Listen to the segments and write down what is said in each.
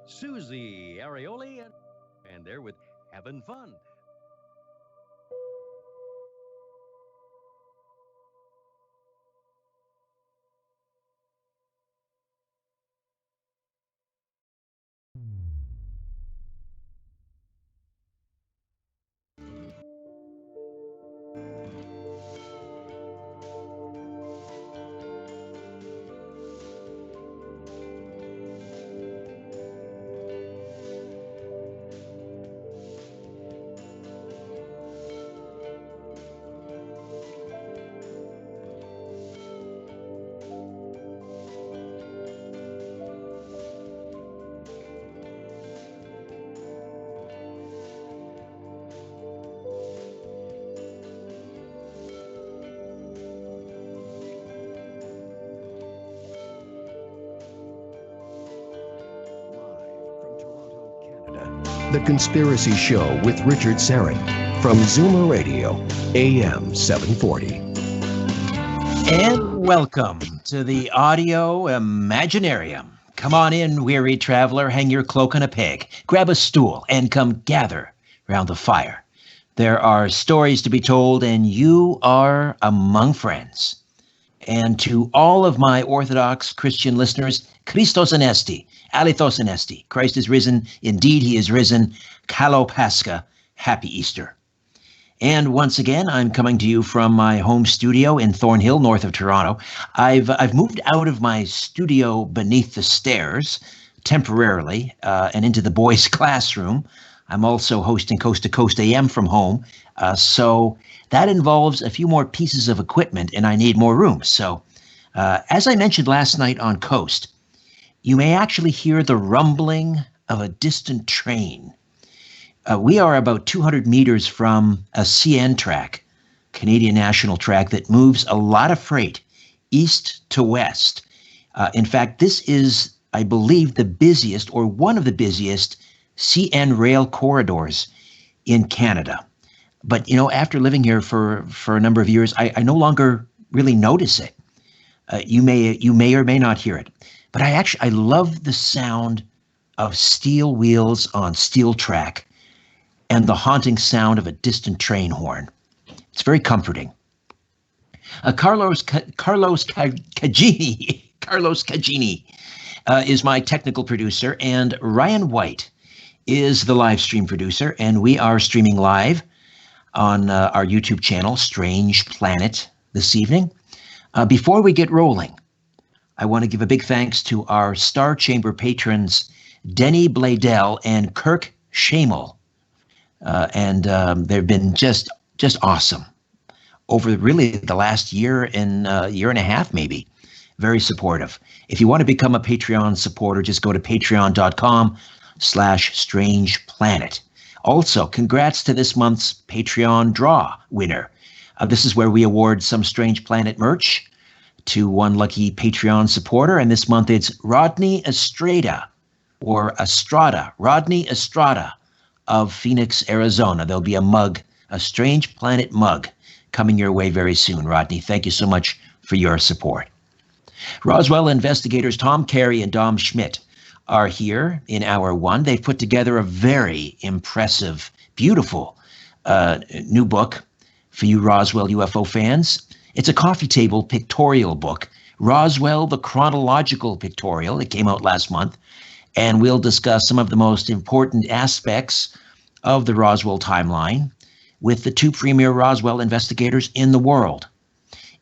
Susie Arioli, and they're with Having Fun. The Conspiracy Show with Richard Serrett from Zoomer Radio, AM 740. And welcome to the Audio Imaginarium. Come on in, weary traveler, hang your cloak on a peg, grab a stool, and come gather round the fire. There are stories to be told, and you are among friends. And to all of my Orthodox Christian listeners, Christos Anesti, Alithos Anesti. Christ is risen. Indeed, he is risen. Kalo Pascha. Happy Easter. And once again, I'm coming to you from my home studio in Thornhill, north of Toronto. I've moved out of my studio beneath the stairs temporarily and into the boys' classroom. I'm also hosting Coast to Coast AM from home. So that involves a few more pieces of equipment, and I need more room. So as I mentioned last night on Coast, you may actually hear the rumbling of a distant train. We are about 200 meters from a CN track, Canadian National Track, that moves a lot of freight east to west. In fact, this is, I believe, the busiest or one of the busiest CN rail corridors in Canada. But, you know, after living here for a number of years, I no longer really notice it. You may or may not hear it. But I love the sound of steel wheels on steel track and the haunting sound of a distant train horn. It's very comforting. Carlos Cagini is my technical producer, and Ryan White is the live stream producer, and we are streaming live on our YouTube channel, Strange Planet, this evening. Before we get rolling, I want to give a big thanks to our Star Chamber patrons, Denny Bladell and Kirk Shamel. They've been just awesome over really the last year and a half, maybe. Very supportive. If you want to become a Patreon supporter, just go to patreon.com/strangeplanet. Also, congrats to this month's Patreon draw winner. This is where we award some Strange Planet merch to one lucky Patreon supporter, and this month it's Rodney Estrada Rodney Estrada of Phoenix, Arizona. There'll be a mug, a Strange Planet mug, coming your way very soon. Rodney, thank you so much for your support. Roswell investigators Tom Carey and Dom Schmidt are here in hour one. They've put together a very impressive, beautiful new book for you Roswell UFO fans. It's a coffee table pictorial book, Roswell, the Chronological Pictorial. It came out last month, and we'll discuss some of the most important aspects of the Roswell timeline with the two premier Roswell investigators in the world.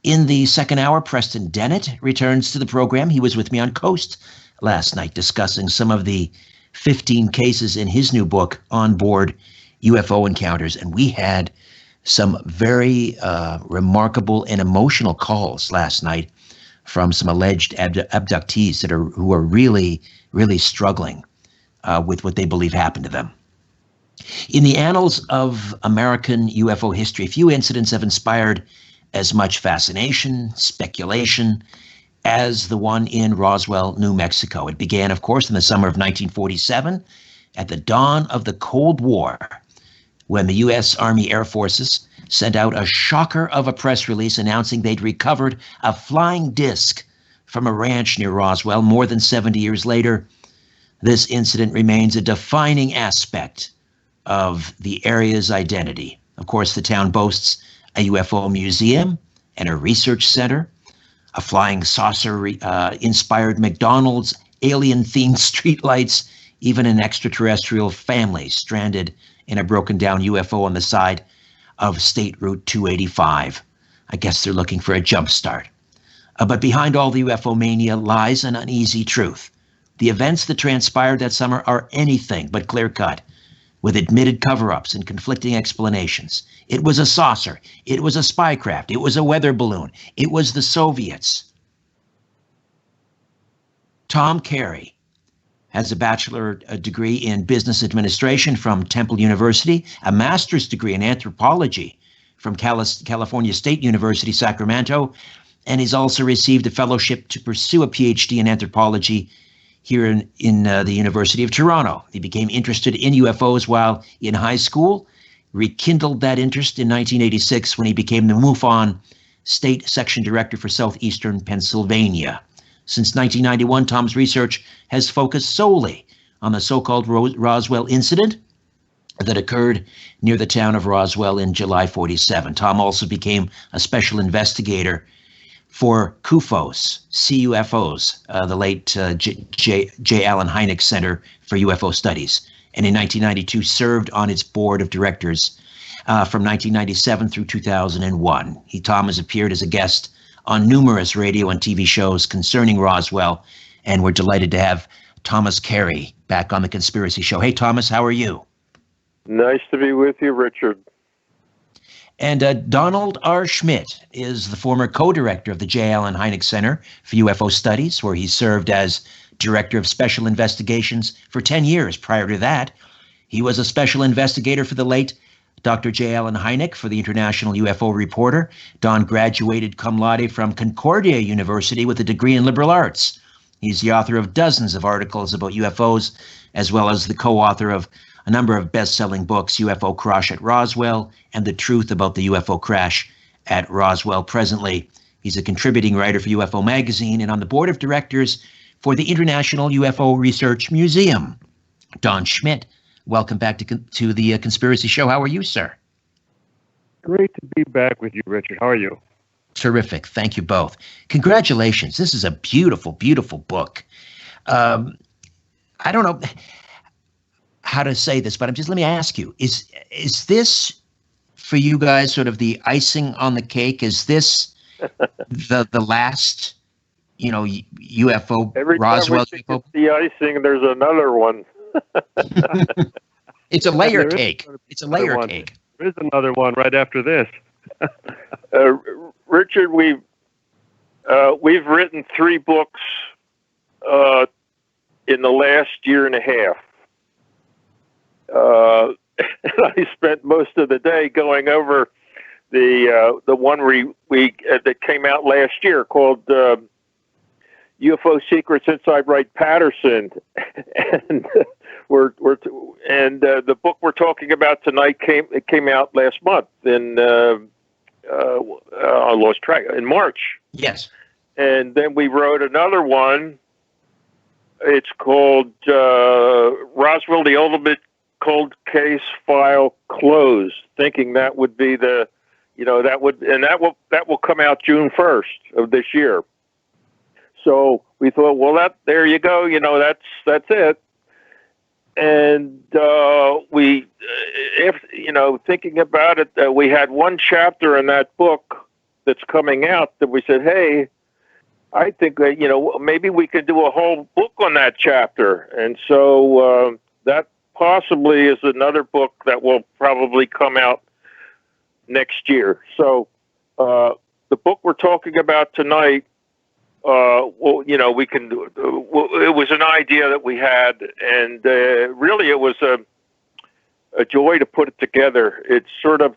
In the second hour, Preston Dennett returns to the program. He was with me on Coast last night discussing some of the 15 cases in his new book, On Board UFO Encounters, and we had some very remarkable and emotional calls last night from some alleged abductees who are really, really struggling with what they believe happened to them. In the annals of American UFO history, few incidents have inspired as much fascination, speculation, as the one in Roswell, New Mexico. It began, of course, in the summer of 1947, at the dawn of the Cold War, when the U.S. Army Air Forces sent out a shocker of a press release announcing they'd recovered a flying disc from a ranch near Roswell. More than 70 years later, this incident remains a defining aspect of the area's identity. Of course, the town boasts a UFO museum and a research center, a flying saucer inspired McDonald's, alien-themed streetlights, even an extraterrestrial family stranded in a broken-down UFO on the side of State Route 285. I guess they're looking for a jump start. But behind all the UFO mania lies an uneasy truth. The events that transpired that summer are anything but clear-cut, with admitted cover-ups and conflicting explanations. It was a saucer. It was a spycraft. It was a weather balloon. It was the Soviets. Tom Carey has a bachelor degree in business administration from Temple University, a master's degree in anthropology from California State University, Sacramento, and he's also received a fellowship to pursue a Ph.D. in anthropology here in the University of Toronto. He became interested in UFOs while in high school, rekindled that interest in 1986 when he became the MUFON State Section Director for Southeastern Pennsylvania. Since 1991, Tom's research has focused solely on the so-called Roswell Incident that occurred near the town of Roswell in July 47. Tom also became a special investigator for CUFOS, CUFOs, the late J. Allen Hynek Centre for UFO Studies, and in 1992 served on its board of directors from 1997 through 2001. Tom has appeared as a guest on numerous radio and TV shows concerning Roswell, and we're delighted to have Thomas Carey back on the Conspiracy Show. Hey, Thomas, how are you? Nice to be with you, Richard. And Donald R. Schmidt is the former co-director of the J. Allen Hynek Centre for UFO Studies, where he served as Director of Special Investigations for 10 years. Prior to that, he was a special investigator for the late Dr. J. Allen Hynek for the International UFO Reporter. Don graduated cum laude from Concordia University with a degree in liberal arts. He's the author of dozens of articles about UFOs, as well as the co-author of a number of best-selling books, UFO Crash at Roswell and The Truth About the UFO Crash at Roswell. Presently, he's a contributing writer for UFO Magazine and on the board of directors for the International UFO Research Museum. Don Schmidt, welcome back to the Conspiracy Show. How are you, sir? Great to be back with you, Richard. How are you? Terrific. Thank you both. Congratulations. This is a beautiful, beautiful book. I don't know how to say this, but let me ask you, is this for you guys sort of the icing on the cake? Is this the last, UFO Roswell UFO? The icing, there's another one. It's a layer cake. It's a layer cake. There is another one right after this. Richard, we've written 3 books in the last year and a half. I spent most of the day going over the one we that came out last year called UFO Secrets Inside Wright-Patterson, and the book we're talking about tonight came out last month I lost track, in March. Yes. And then we wrote another one. It's called Roswell, the Ultimate Cold Case File Closed, thinking that would be that will come out June 1st of this year. So we thought, well, there you go, that's it. And thinking about it, we had one chapter in that book that's coming out that we said, hey, I think maybe we could do a whole book on that chapter. And so that possibly is another book that will probably come out next year. So the book we're talking about tonight, we can do it. It was an idea that we had, and really it was a joy to put it together. It's sort of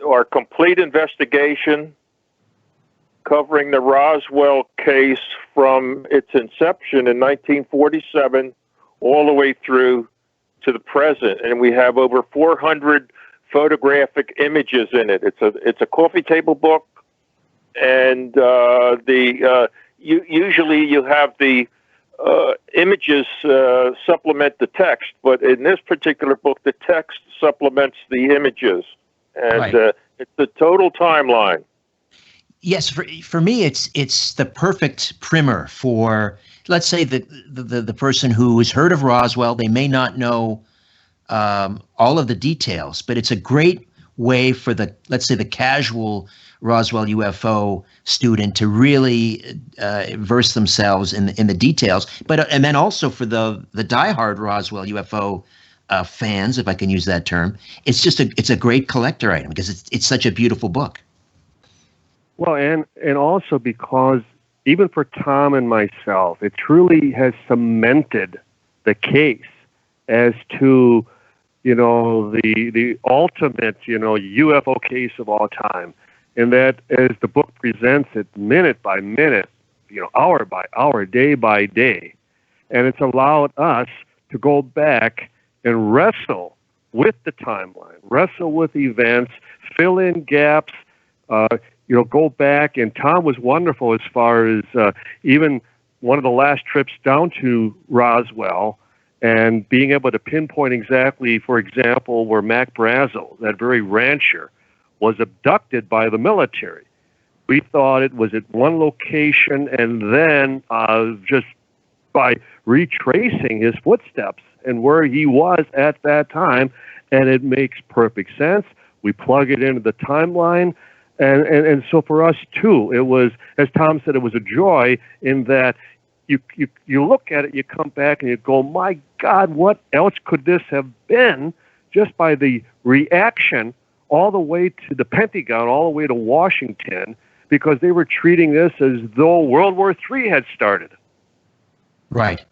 our complete investigation covering the Roswell case from its inception in 1947 all the way through to the present, and we have over 400 photographic images in it. It's a coffee table book, and usually you have the images supplement the text, but in this particular book, the text supplements the images, and Right. it's the total timeline. Yes, for me, it's the perfect primer for, let's say, the person who has heard of Roswell. They may not know all of the details, but it's a great way for let's say, the casual Roswell UFO student to really verse themselves in the details. But and then also for the diehard Roswell UFO fans, if I can use that term, it's a great collector item because it's such a beautiful book. Well, and also because even for Tom and myself, it truly has cemented the case as to, the ultimate, UFO case of all time. And that as the book presents it minute by minute, hour by hour, day by day. And it's allowed us to go back and wrestle with the timeline, wrestle with events, fill in gaps, go back. And Tom was wonderful as far as even one of the last trips down to Roswell and being able to pinpoint exactly, for example, where Mac Brazel, that very rancher, was abducted by the military. We thought it was at one location, and then just by retracing his footsteps and where he was at that time, and it makes perfect sense. We plug it into the timeline. And so for us too, it was, as Tom said, it was a joy in that you look at it, you come back and you go, my God, what else could this have been? Just by the reaction all the way to the Pentagon, all the way to Washington, because they were treating this as though World War III had started. Right.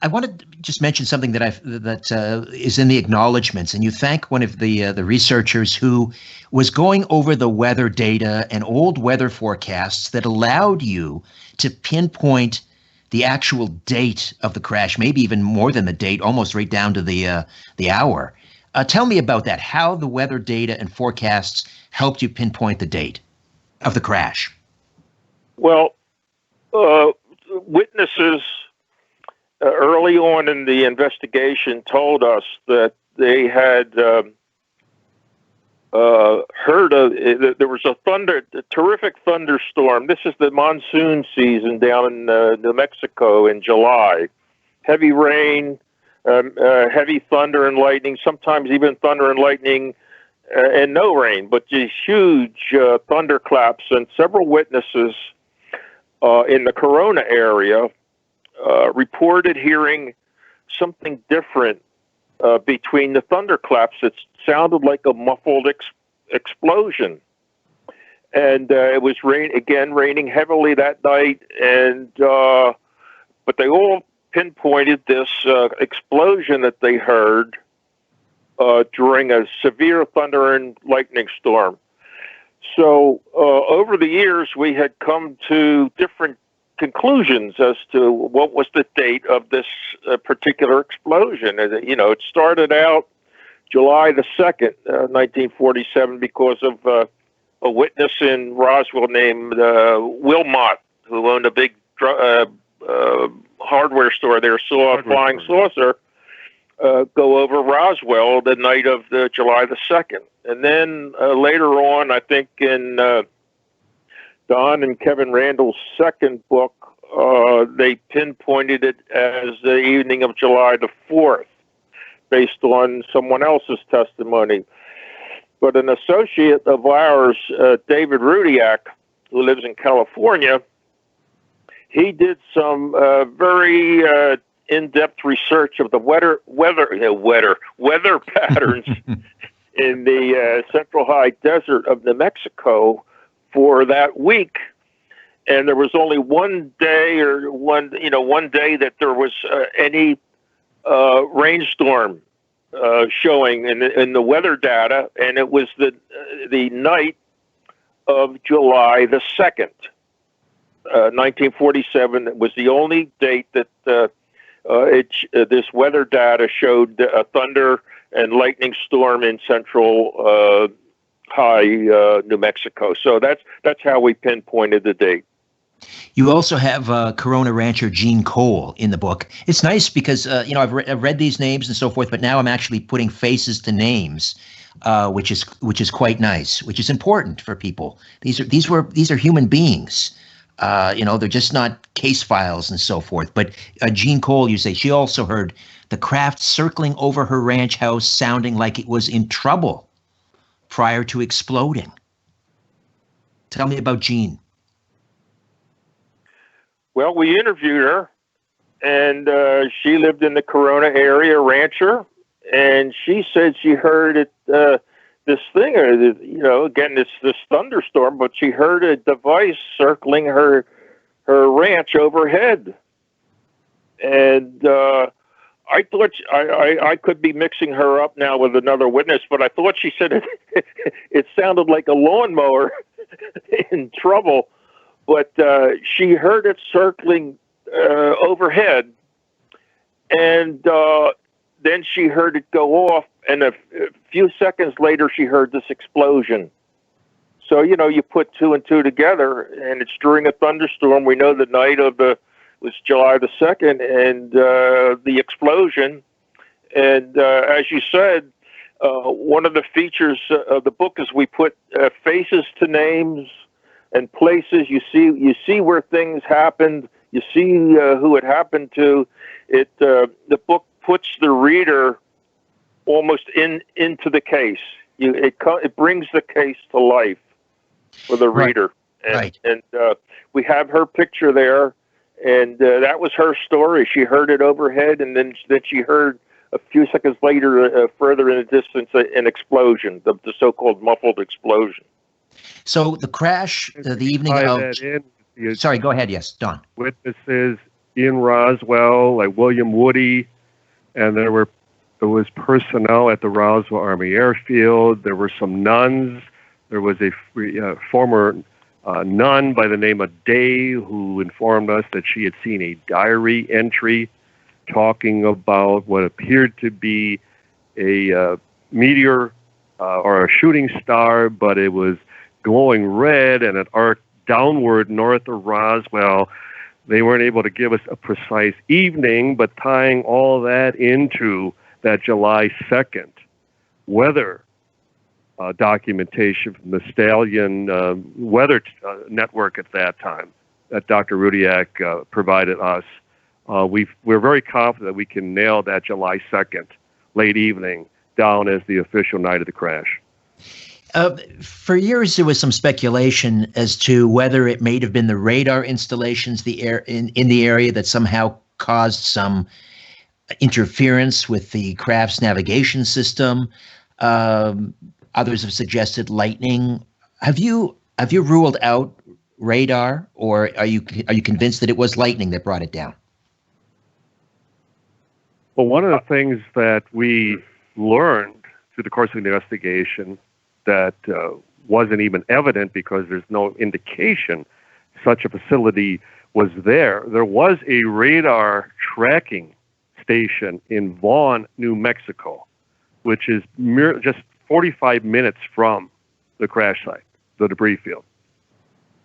I wanted to just mention something that is in the acknowledgments, and you thank one of the researchers who was going over the weather data and old weather forecasts that allowed you to pinpoint the actual date of the crash, maybe even more than the date, almost right down to the hour. Tell me about that, how the weather data and forecasts helped you pinpoint the date of the crash. Well, witnesses early on in the investigation told us that they had heard of, there was a terrific thunderstorm. This is the monsoon season down in New Mexico in July. Heavy rain, heavy thunder and lightning, sometimes even thunder and lightning and no rain, but these huge thunderclaps. And several witnesses in the Corona area reported hearing something different between the thunderclaps. It sounded like a muffled explosion. And it was raining heavily that night. And but they all pinpointed this explosion that they heard during a severe thunder and lightning storm. So over the years, we had come to different conclusions as to what was the date of this particular explosion. And, it started out July the 2nd, 1947, because of a witness in Roswell named Wilmot, who owned a big hardware store there, saw a flying saucer go over Roswell the night of July the 2nd. And then later on, I think in Don and Kevin Randall's second book, they pinpointed it as the evening of July the 4th, based on someone else's testimony. But an associate of ours, David Rudiak, who lives in California, he did some very in-depth research of the weather patterns in the Central High Desert of New Mexico for that week. And there was only one day that there was any rainstorm showing in the weather data, and it was the night of July the 2nd, 1947. It was the only date that this weather data showed a thunder and lightning storm in Central High New Mexico. So that's how we pinpointed the date. You also have Corona rancher Gene Cole in the book. It's nice because I've read these names and so forth, but now I'm actually putting faces to names, which is quite nice, which is important for people. These are human beings. They're just not case files and so forth. But Gene Cole, you say, she also heard the craft circling over her ranch house sounding like it was in trouble prior to exploding. Tell me about Gene. Well, we interviewed her, and she lived in the Corona area, rancher, and she said she heard it, this thing, again, it's this thunderstorm, but she heard a device circling her ranch overhead. And I thought, I could be mixing her up now with another witness, but I thought she said it sounded like a lawnmower in trouble. But she heard it circling overhead, and then she heard it go off, and a few seconds later, she heard this explosion. So, you put two and two together, and it's during a thunderstorm. We know the night was July the 2nd, and the explosion. And as you said, one of the features of the book is we put faces to names and places. You see where things happened. You see who it happened to. The book puts the reader almost into the case. It brings the case to life for the reader. Right. And we have her picture there, and that was her story. She heard it overhead, and then she heard a few seconds later, further in the distance, an explosion, the so-called muffled explosion. So the crash, the evening of... Sorry, go ahead. Yes, Don. Witnesses in Roswell, like William Woody, and there was personnel at the Roswell Army Airfield. There were some nuns. There was a former nun by the name of Day who informed us that she had seen a diary entry talking about what appeared to be a meteor or a shooting star, but it was glowing red and it arced downward north of Roswell. They weren't able to give us a precise evening, but tying all that into that July 2nd weather documentation from the Stallion Weather Network at that time that Dr. Rudiak provided us. We're very confident that we can nail that July 2nd late evening down as the official night of the crash. For years, there was some speculation as to whether it may have been the radar installations in the area that somehow caused some interference with the craft's navigation system. Others have suggested lightning. Have you ruled out radar, or are you convinced that it was lightning that brought it down? Well, one of the things that we learned through the course of the investigation that wasn't even evident because there's no indication such a facility was there. There was a radar tracking station in Vaughn, New Mexico, which is just 45 minutes from the crash site, the debris field.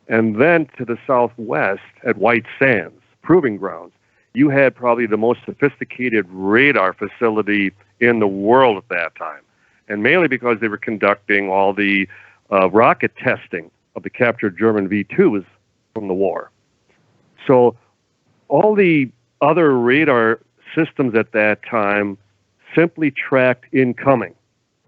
And then to the southwest at White Sands, Proving Grounds, you had probably the most sophisticated radar facility in the world at that time. And mainly because they were conducting all the rocket testing of the captured German V-2s from the war. So all the other radar systems at that time simply tracked incoming.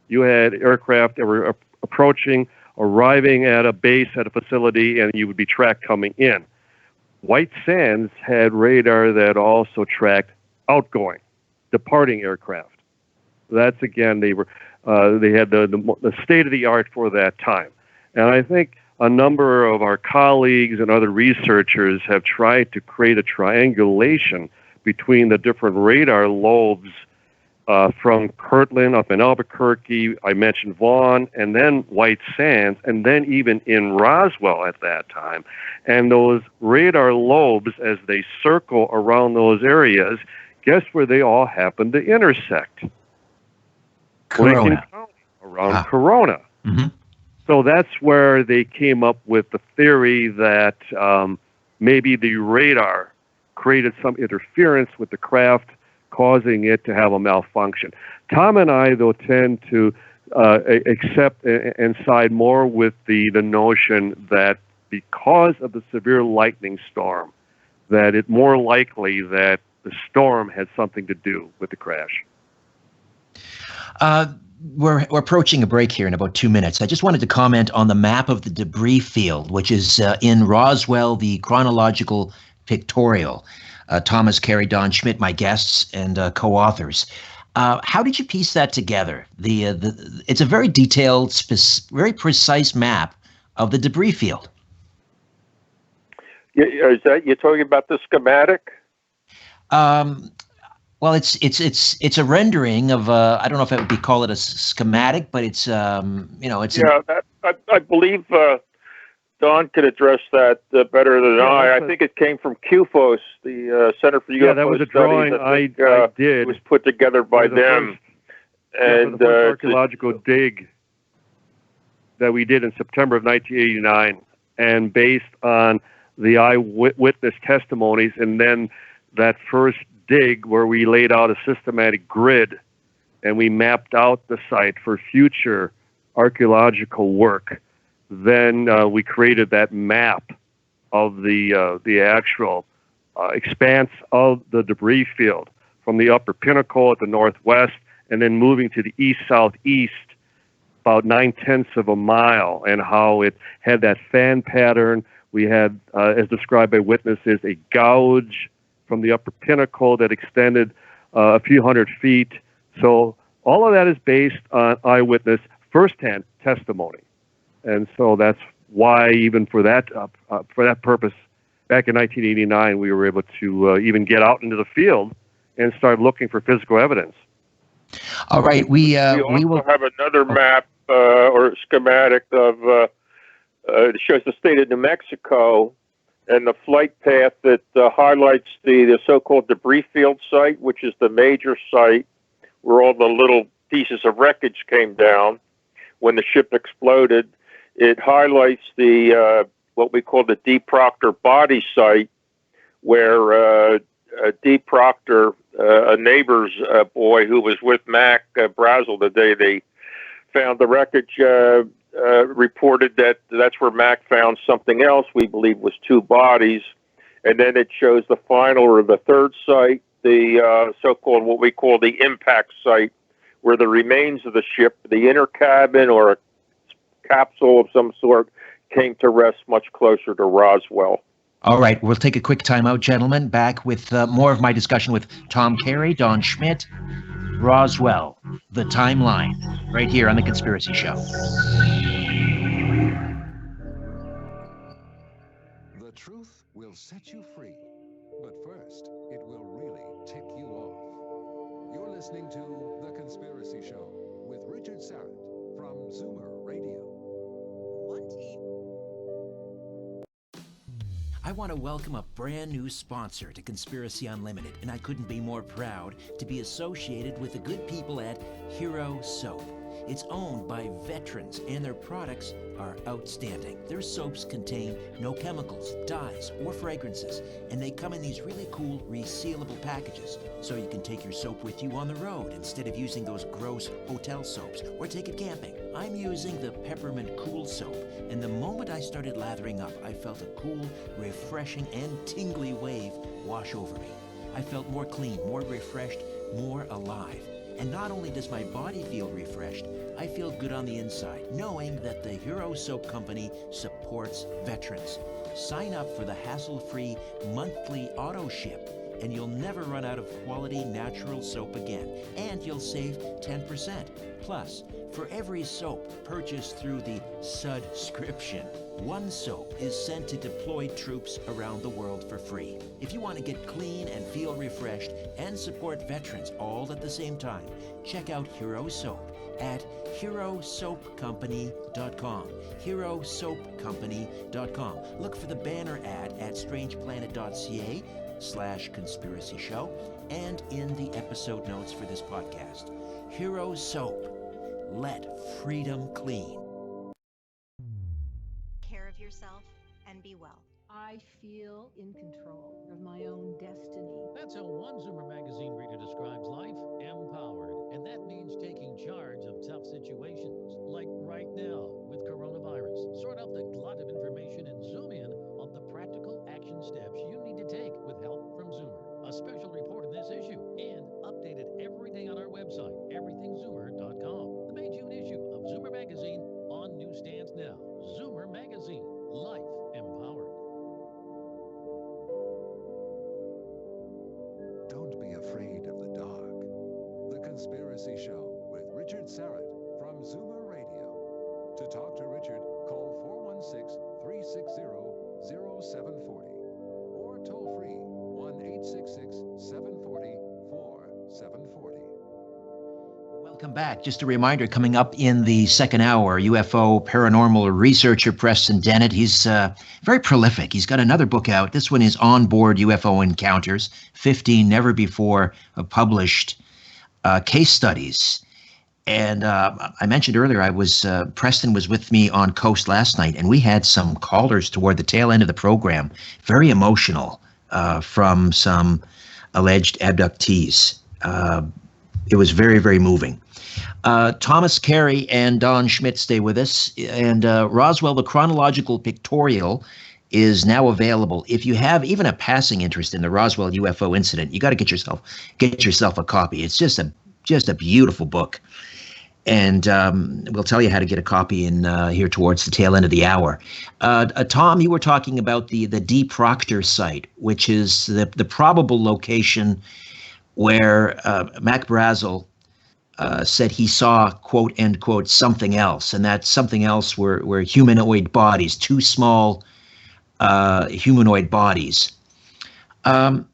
You had aircraft that were approaching, arriving at a base, at a facility, and you would be tracked coming in. White Sands had radar that also tracked outgoing, departing aircraft. That's, again, they had the state-of-the-art for that time. And I think a number of our colleagues and other researchers have tried to create a triangulation between the different radar lobes from Kirtland up in Albuquerque, I mentioned Vaughn, and then White Sands, and then even in Roswell at that time. And those radar lobes, as they circle around those areas, guess where they all happen to intersect? Corona. Lincoln County, around Corona. Mm-hmm. So that's where they came up with the theory that maybe the radar created some interference with the craft, causing it to have a malfunction. Tom and I, though, tend to accept and side more with the notion that because of the severe lightning storm, that it's more likely that the storm had something to do with the crash. We're approaching a break here in about 2 minutes. I just wanted to comment on the map of the debris field, which is in Roswell, the chronological pictorial. Thomas, Carey, Don Schmidt, my guests and co-authors. How did you piece that together? It's a very detailed, very precise map of the debris field. Yeah, is that you're talking about the schematic? Well, it's a rendering of I don't know if I would call it a schematic, but it's it's I believe Don could address that better than I. I think it came from CUFOS, the Center for UFO Studies. Yeah, that was a drawing I did. It was put together by them. The first archaeological dig that we did in September of 1989, and based on the eyewitness testimonies, and then that first dig where we laid out a systematic grid and we mapped out the site for future archaeological work. Then we created that map of the actual expanse of the debris field from the upper pinnacle at the northwest, and then moving to the east-southeast about 9/10 of a mile, and how it had that fan pattern. We had, as described by witnesses, a gouge from the upper pinnacle that extended a few hundred feet. So all of that is based on eyewitness firsthand testimony. And so that's why, even for that purpose, back in 1989, we were able to even get out into the field and start looking for physical evidence. All right, we will have another map or schematic of it shows the state of New Mexico and the flight path that highlights the so-called debris field site, which is the major site where all the little pieces of wreckage came down when the ship exploded. It highlights the what we call the D. Proctor body site, where D. Proctor, a neighbor's boy who was with Mac Brazel the day they found the wreckage, reported that that's where Mac found something else we believe was two bodies. And then it shows the final, or the third site, the so-called what we call the impact site, where the remains of the ship, the inner cabin or a capsule of some sort, came to rest much closer to Roswell. All right, we'll take a quick time out, gentlemen. Back with more of my discussion with Tom Carey, Don Schmidt, Roswell, the timeline, right here on The Conspiracy Show. The truth will set you free, but first, it will really tick you off. You're listening to The Conspiracy Show with Richard Serrett from Zoomer Radio. I want to welcome a brand new sponsor to Conspiracy Unlimited, and I couldn't be more proud to be associated with the good people at Hero Soap. It's owned by veterans, and their products are outstanding. Their soaps contain no chemicals, dyes, or fragrances, and they come in these really cool resealable packages, so you can take your soap with you on the road instead of using those gross hotel soaps, or take it camping. I'm using the Peppermint Cool Soap, and the moment I started lathering up, I felt a cool, refreshing, and tingly wave wash over me. I felt more clean, more refreshed, more alive. And not only does my body feel refreshed, I feel good on the inside, knowing that the Hero Soap Company supports veterans. Sign up for the hassle-free monthly auto ship, and you'll never run out of quality natural soap again. And you'll save 10%. Plus, for every soap purchased through the subscription, one soap is sent to deployed troops around the world for free. If you want to get clean and feel refreshed and support veterans all at the same time, check out Hero Soap at herosoapcompany.com. herosoapcompany.com. Look for the banner ad at strangeplanet.ca/conspiracy show and in the episode notes for this podcast. Hero Soap. Let freedom clean. Care of yourself and be well. I feel in control of my own destiny. That's how one Zoomer magazine reader describes life: empowered. And that means taking charge of tough situations, like right now with coronavirus. Sort out the glut of information and zoom in on the practical action steps you need to take with help from Zoomer. A special report in this issue and updated every day on our website, everythingzoomer.com. The May June issue of Zoomer magazine on newsstands now. Zoomer magazine, life empowered. Don't be afraid of the dark. The Conspiracy Show with Richard Serrett from Zoomer Radio. To talk to Richard, call 416-360-0740 or toll free 1-866-740-4740. Welcome back. Just a reminder, coming up in the second hour, UFO paranormal researcher Preston Dennett. He's very prolific. He's got another book out. This one is Onboard UFO Encounters, 15 never before published case studies. And I mentioned earlier, Preston was with me on Coast last night, and we had some callers toward the tail end of the program, very emotional, from some alleged abductees. It was very, very moving. Thomas Carey and Don Schmidt stay with us. And Roswell, the chronological pictorial, is now available. If you have even a passing interest in the Roswell UFO incident, you got to get yourself a copy. It's just a beautiful book. And we'll tell you how to get a copy in here towards the tail end of the hour. Tom, you were talking about the D. Proctor site, which is the probable location where Mac Brazel said he saw, quote, end quote, something else. And that something else were humanoid bodies, two small humanoid bodies. When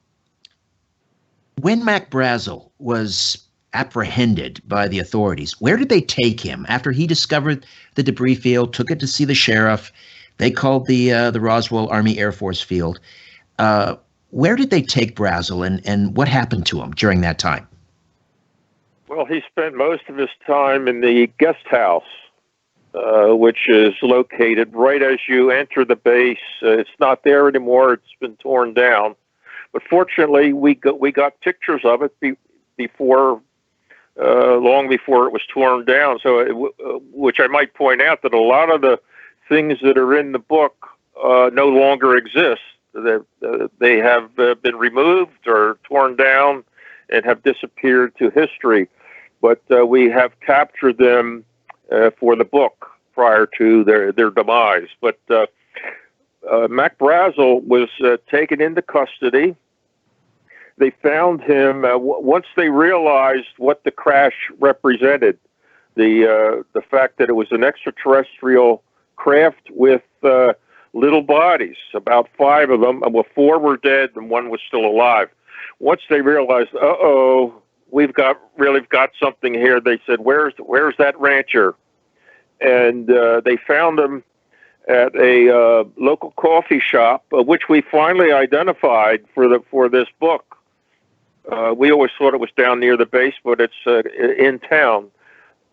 Mac Brazel was apprehended by the authorities, where did they take him? After he discovered the debris field, took it to see the sheriff, they called the Roswell Army Air Force Field. Where did they take Brazel, and what happened to him during that time? Well, he spent most of his time in the guest house, which is located right as you enter the base. It's not there anymore. It's been torn down. But fortunately, we got pictures of it long before it was torn down. So, which I might point out that a lot of the things that are in the book no longer exist. They have been removed or torn down and have disappeared to history. But we have captured them for the book prior to their demise. But Mac Brazel was taken into custody. They found him once they realized what the crash represented, the fact that it was an extraterrestrial craft with little bodies, about 5 of them. Well, 4 were dead and 1 was still alive. Once they realized, we've got something here, they said, where's that rancher? And they found him at a local coffee shop, which we finally identified for this book. We always thought it was down near the base, but it's in town.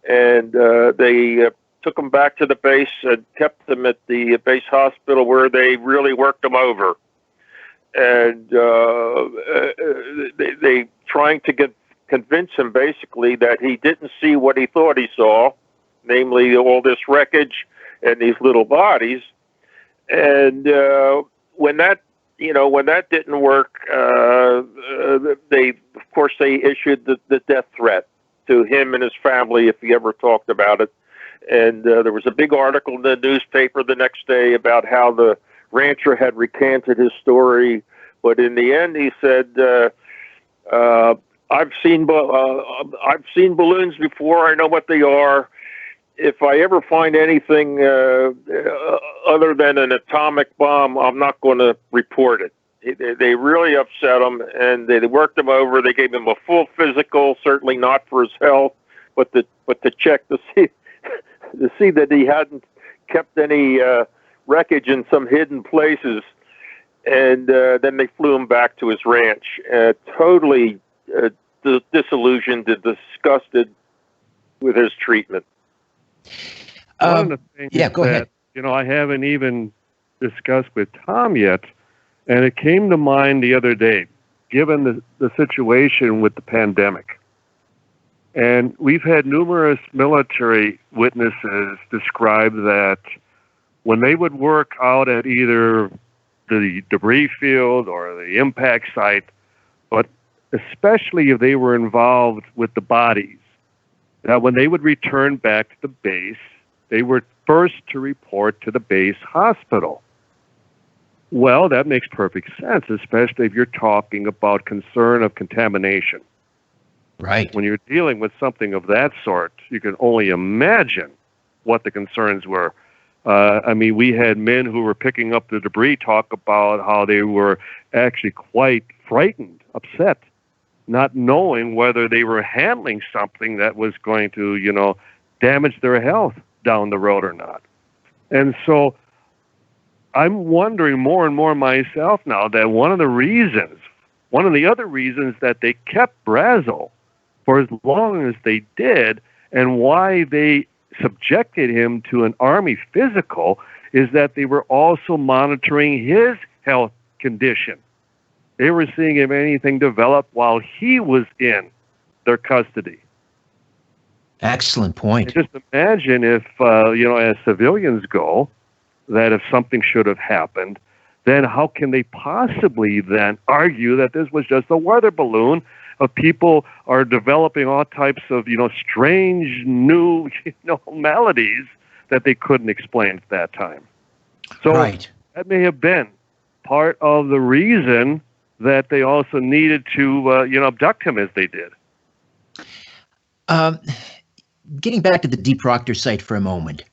And they took him back to the base and kept them at the base hospital, where they really worked him over. And they trying to convince him basically that he didn't see what he thought he saw, namely all this wreckage and these little bodies. And when that didn't work, they issued the death threat to him and his family if he ever talked about it. And there was a big article in the newspaper the next day about how the rancher had recanted his story. But in the end, he said, I've seen balloons before. I know what they are. If I ever find anything other than an atomic bomb, I'm not going to report it. They really upset him, and they worked him over. They gave him a full physical, certainly not for his health, but to check to see that he hadn't kept any wreckage in some hidden places. And then they flew him back to his ranch, totally disillusioned and disgusted with his treatment. One of the things go ahead. I haven't even discussed with Tom yet, and it came to mind the other day, given the situation with the pandemic. And we've had numerous military witnesses describe that when they would work out at either the debris field or the impact site, but especially if they were involved with the bodies, that when they would return back to the base, they were first to report to the base hospital. Well, that makes perfect sense, especially if you're talking about concern of contamination. Right. When you're dealing with something of that sort, you can only imagine what the concerns were. I mean, we had men who were picking up the debris talk about how they were actually quite frightened, upset, not knowing whether they were handling something that was going to, damage their health down the road or not. And so I'm wondering more and more myself now that one of the other reasons that they kept Brazel for as long as they did and why they subjected him to an Army physical is that they were also monitoring his health condition. They were seeing if anything developed while he was in their custody. Excellent point. And just imagine if, as civilians go, that if something should have happened, then how can they possibly then argue that this was just a weather balloon of people are developing all types of, strange new, maladies that they couldn't explain at that time. So Right. That may have been part of the reason that they also needed to, abduct him as they did. Getting back to the D. Proctor site for a moment.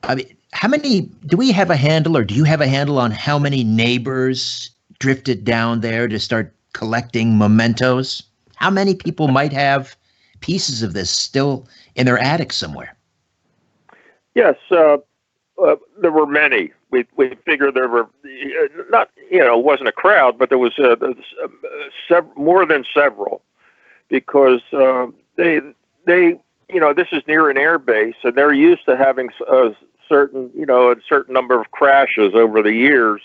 I mean, do we have a handle, or do you have a handle on how many neighbors drifted down there to start collecting mementos? How many people might have pieces of this still in their attic somewhere? Yes, there were many. We figured there were not, it wasn't a crowd, but there was more than several, because they this is near an air base, and they're used to having a certain number of crashes over the years,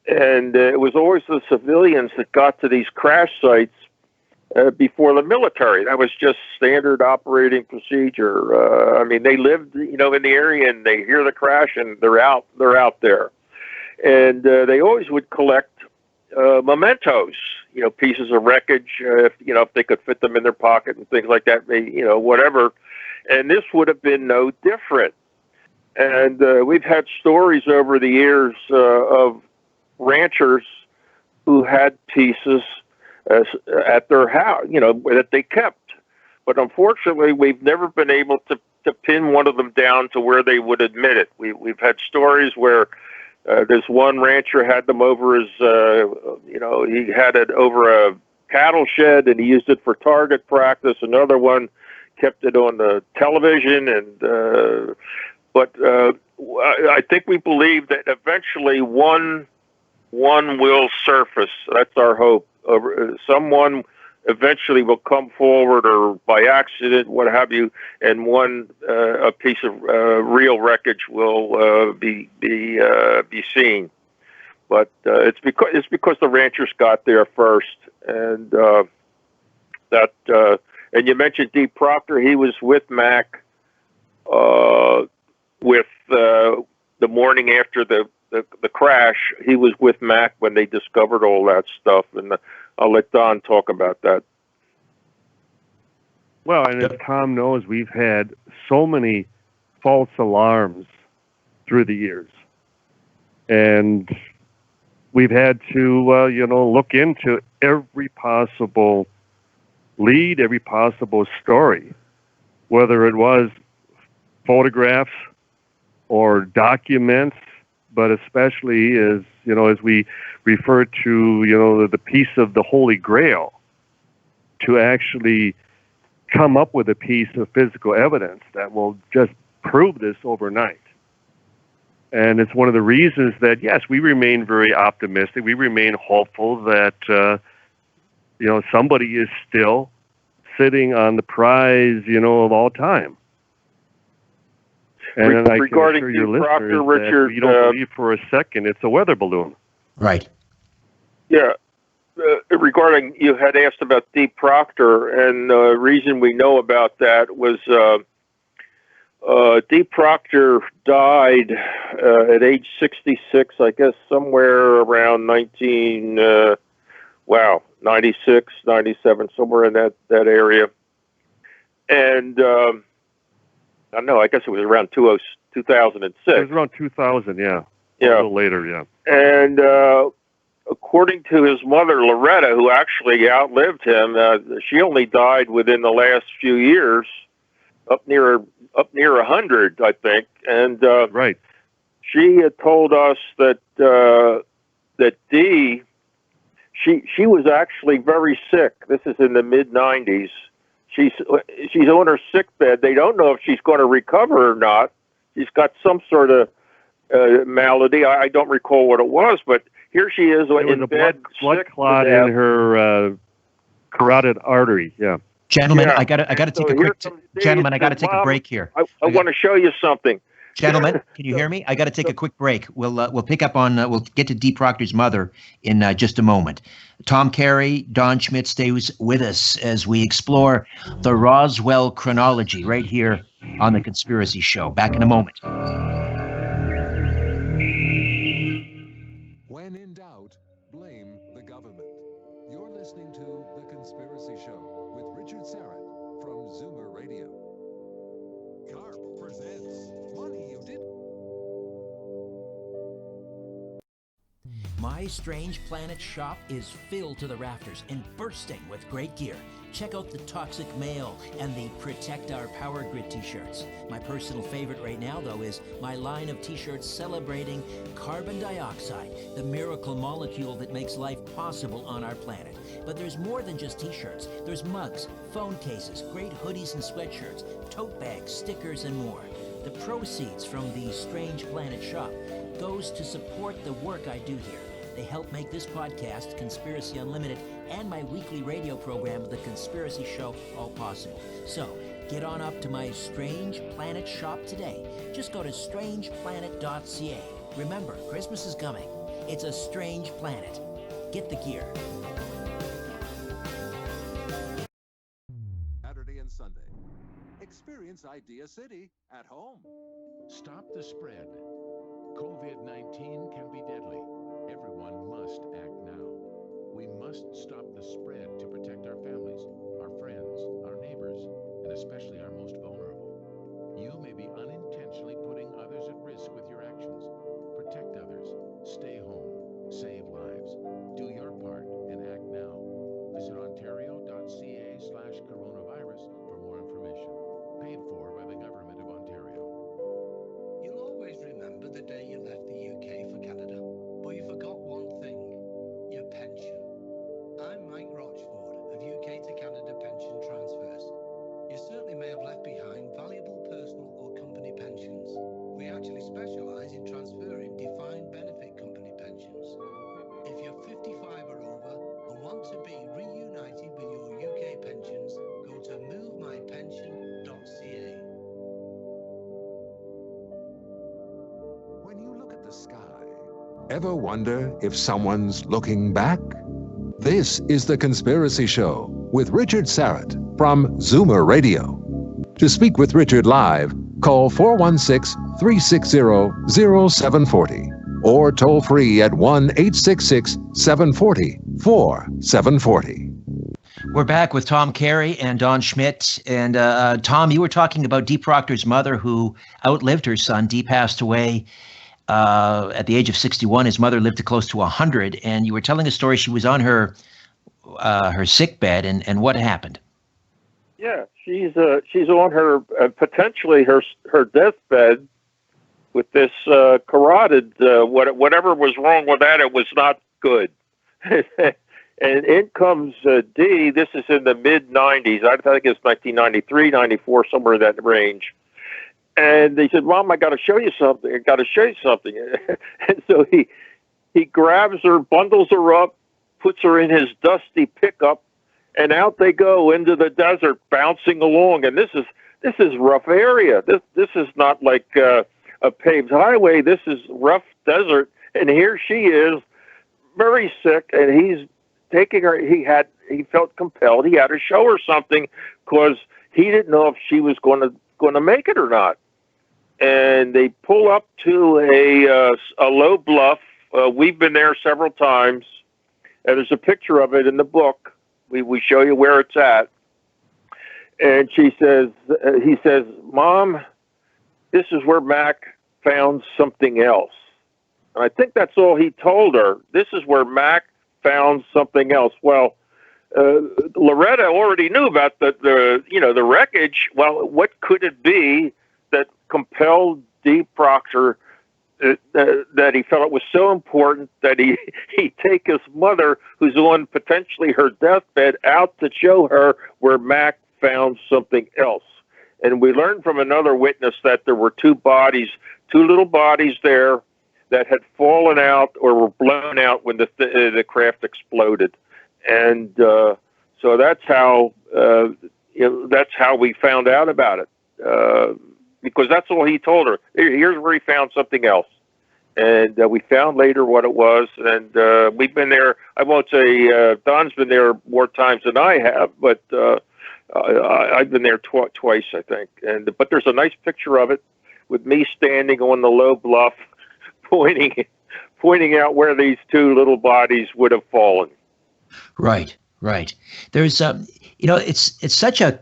and it was always the civilians that got to these crash sites before the military. That was just standard operating procedure. I mean, they lived, in the area, and they hear the crash, and they're out there, and they always would collect mementos, pieces of wreckage, if they could fit them in their pocket and things like that, whatever. And this would have been no different. And we've had stories over the years of ranchers who had pieces at their house, that they kept. But unfortunately, we've never been able to pin one of them down to where they would admit it. We've had stories where this one rancher had them over his, he had it over a cattle shed, and he used it for target practice. Another one kept it on the television, and but I think we believe that eventually one will surface. That's our hope. Someone eventually will come forward, or by accident, what have you, and a piece of real wreckage will be seen. But it's because the ranchers got there first, and and you mentioned D. Proctor. He was with Mac with the morning after the crash. He was with Mac when they discovered all that stuff, and I'll let Don talk about that. Well, and as Tom knows, we've had so many false alarms through the years, and we've had to, look into every possible lead, every possible story, whether it was photographs or documents, but especially as we refer to, the piece of the Holy Grail, to actually come up with a piece of physical evidence that will just prove this overnight. And it's one of the reasons that, yes, we remain very optimistic. We remain hopeful that, somebody is still sitting on the prize, of all time. And I can regarding assure your the listeners Proctor, Richard, that you don't believe for a second it's a weather balloon. Right. Yeah. Regarding, you had asked about D. Proctor, and the reason we know about that was D. Proctor died at age 66, I guess, somewhere around 96, 97, somewhere in that area. And I don't know, I guess it was around 2006. It was around 2000, yeah. A little later, yeah. And according to his mother, Loretta, who actually outlived him, she only died within the last few years, up near 100, I think. And right. She had told us that Dee, she was actually very sick. This is in the mid-90s. She's on her sick bed. They don't know if she's going to recover or not. She's got some sort of malady. I don't recall what it was, but here she is in bed. Blood clot in her carotid artery. Yeah. Gentlemen, I gotta take a quick. Gentlemen, I gotta take a break here. I want to show you something. Gentlemen, can you hear me? I got to take a quick break. We'll pick up on we'll get to D. Proctor's mother in just a moment. Tom Carey, Don Schmidt stays with us as we explore the Roswell chronology right here on the Conspiracy Show. Back in a moment. When in doubt, blame the government. You're listening to The Conspiracy Show with Richard Serrett from Zoomer Radio. CARP presents Money You Didn't. My Strange Planet shop is filled to the rafters and bursting with great gear. Check out the Toxic Mail and the Protect Our Power Grid t-shirts. My personal favorite right now, though, is my line of t-shirts celebrating carbon dioxide, the miracle molecule that makes life possible on our planet. But there's more than just t-shirts. There's mugs, phone cases, great hoodies and sweatshirts, tote bags, stickers, and more. The proceeds from the Strange Planet shop goes to support the work I do here. They help make this podcast, Conspiracy Unlimited, and my weekly radio program, The Conspiracy Show, all possible. So, get on up to my Strange Planet shop today. Just go to strangeplanet.ca. Remember, Christmas is coming. It's a strange planet. Get the gear. Saturday and Sunday. Experience Idea City at home. Stop the spread. COVID-19 can be deadly. Everyone must act now. We must stop the spread to protect our families, our friends, our neighbors, and especially our most vulnerable. You may be unintentionally putting others at risk with your actions. Protect others. Stay home. Save lives. Do your part and act now. Visit ontario.ca/coronavirus for more information. Paid for by the Government of Ontario. You'll always remember the day you left the UK for Canada, but you forgot one thing, your pension. I'm Mike Rochford of UK to Canada Pension Transfers. You certainly may have left behind valuable personal or company pensions. We actually specialise in transferring defined benefit company pensions. If you're 55 or over and want to be reunited with your UK pensions, go to movemypension.ca. When you look at the sky, ever wonder if someone's looking back? This is The Conspiracy Show with Richard Serrett from Zoomer Radio. To speak with Richard live, call 416-360-0740 or toll free at 1-866-740-4740. We're back with Tom Carey and Don Schmidt. And Tom, you were talking about Dee Proctor's mother who outlived her son. Dee passed away at the age of 61. His mother lived to close to 100. And you were telling a story. She was on her sick bed, and what happened? Yeah, she's on her potentially her deathbed with this carotid. Whatever was wrong with that, it was not good. And in comes Dee. This is in the mid-90s. I think it's 1993, 94, somewhere in that range. And they said, "Mom, I got to show you something. And so he grabs her, bundles her up, puts her in his dusty pickup, and out they go into the desert, bouncing along. And this this is rough area. This is not like a paved highway. This is rough desert, and here she is, very sick, and he's taking her. He felt compelled. He had to show her something because he didn't know if she was going to make it or not. And they pull up to a low bluff. We've been there several times, and there's a picture of it in the book. We show you where it's at. And he says, "Mom, this is where Mac found something else." And I think that's all he told her. This is where Mac found something else. Well, Loretta already knew about the wreckage. Well, what could it be that compelled D. Proctor that he felt it was so important that he take his mother, who's on potentially her deathbed, out to show her where Mac found something else? And we learned from another witness that there were two little bodies there that had fallen out or were blown out when the craft exploded. And so that's how we found out about it. Because that's all he told her. Here's where he found something else. And we found later what it was. And we've been there. I won't say Don's been there more times than I have, but I've been there twice, I think. But there's a nice picture of it with me standing on the low bluff, pointing out where these two little bodies would have fallen. Right. There's, it's such a,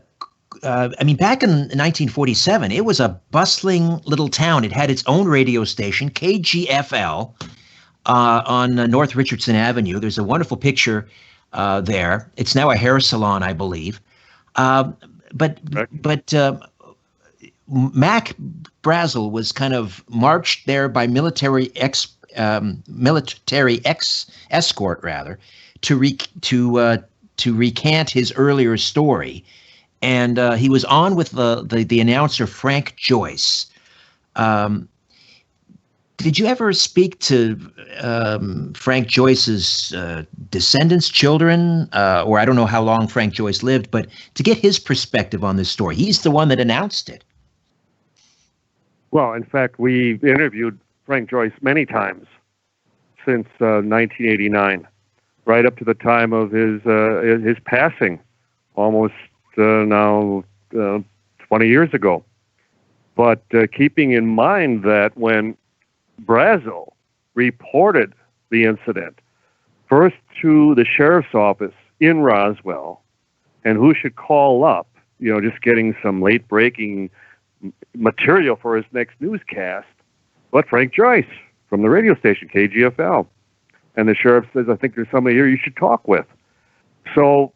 back in 1947, it was a bustling little town. It had its own radio station, KGFL, on North Richardson Avenue. There's a wonderful picture there. It's now a hair salon, I believe. But Mac Brazel was kind of marched there by military escort, rather, to recant his earlier story, and he was on with the announcer Frank Joyce. Did you ever speak to Frank Joyce's descendants, children, or I don't know how long Frank Joyce lived, but to get his perspective on this story? He's the one that announced it. Well, in fact, we've interviewed Frank Joyce many times since 1989, right up to the time of his passing, almost now 20 years ago. But keeping in mind that when Brazel reported the incident first to the sheriff's office in Roswell, and who should call up, just getting some late-breaking material for his next newscast, but Frank Joyce from the radio station, KGFL. And the sheriff says, "I think there's somebody here you should talk with." So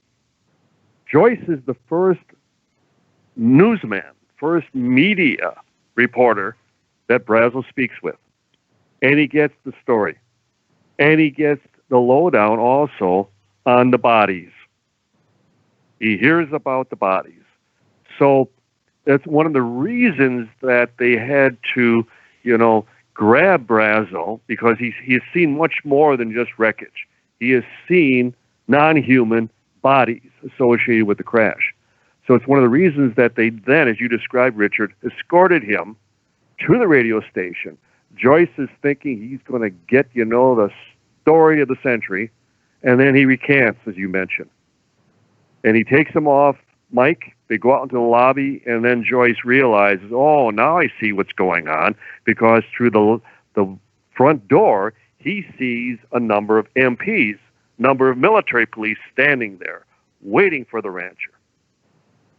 Joyce is the first newsman, first media reporter that Brazel speaks with. And he gets the story. And he gets the lowdown also on the bodies. He hears about the bodies. So that's one of the reasons that they had to, grab Brazel, because he has seen much more than just wreckage. He has seen non-human bodies associated with the crash. So it's one of the reasons that they then, as you described, Richard, escorted him to the radio station. Joyce is thinking he's going to get, the story of the century, and then he recants, as you mentioned. And he takes him off mic. They go out into the lobby, and then Joyce realizes, oh, now I see what's going on, because through the front door, he sees a number of MPs, number of military police standing there, waiting for the rancher.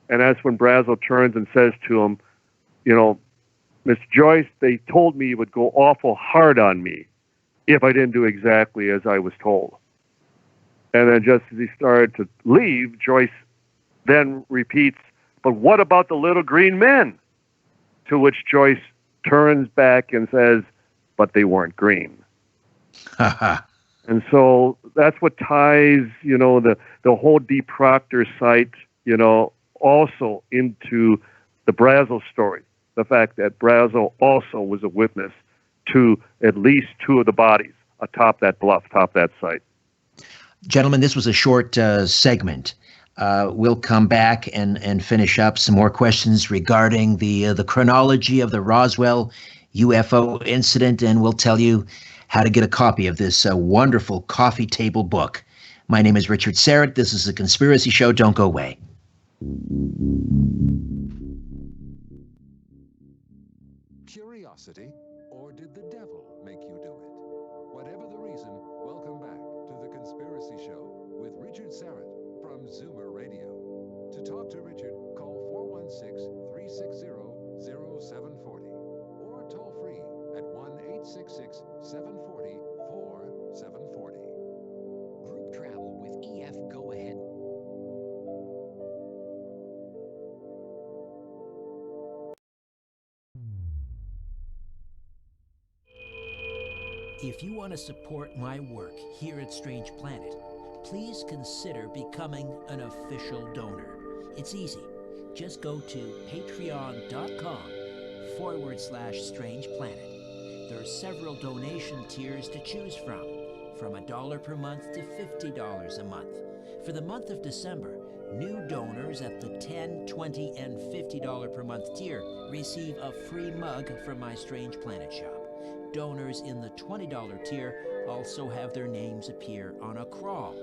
And that's when Brazel turns and says to him, Miss Joyce, they told me you would go awful hard on me if I didn't do exactly as I was told. And then just as he started to leave, Joyce then repeats, "But what about the little green men?" To which Joyce turns back and says, "But they weren't green." And so that's what ties, the whole D. Proctor site, also into the Brazel story. The fact that Brazel also was a witness to at least two of the bodies atop that bluff, atop that site. Gentlemen, this was a short segment. we'll come back and finish up some more questions regarding the chronology of the Roswell UFO incident, and we'll tell you how to get a copy of this wonderful coffee table book. My name is Richard Serrett. This is The Conspiracy Show. Don't go away. Curiosity, or did the devil make you do it? Whatever the reason, welcome back to The Conspiracy Show with Richard Serrett from Zoomer Radio. To talk to Richard, call 416-360-0740 or toll free at 1-866-740-4740. Group travel with EF Go Ahead. If you want to support my work here at Strange Planet, please consider becoming an official donor. It's easy. Just go to patreon.com/Strange Planet. There are several donation tiers to choose from $1 per month to $50 a month. For the month of December, new donors at the $10, $20, and $50 per month tier receive a free mug from my Strange Planet shop. Donors in the $20 tier also have their names appear on a crawl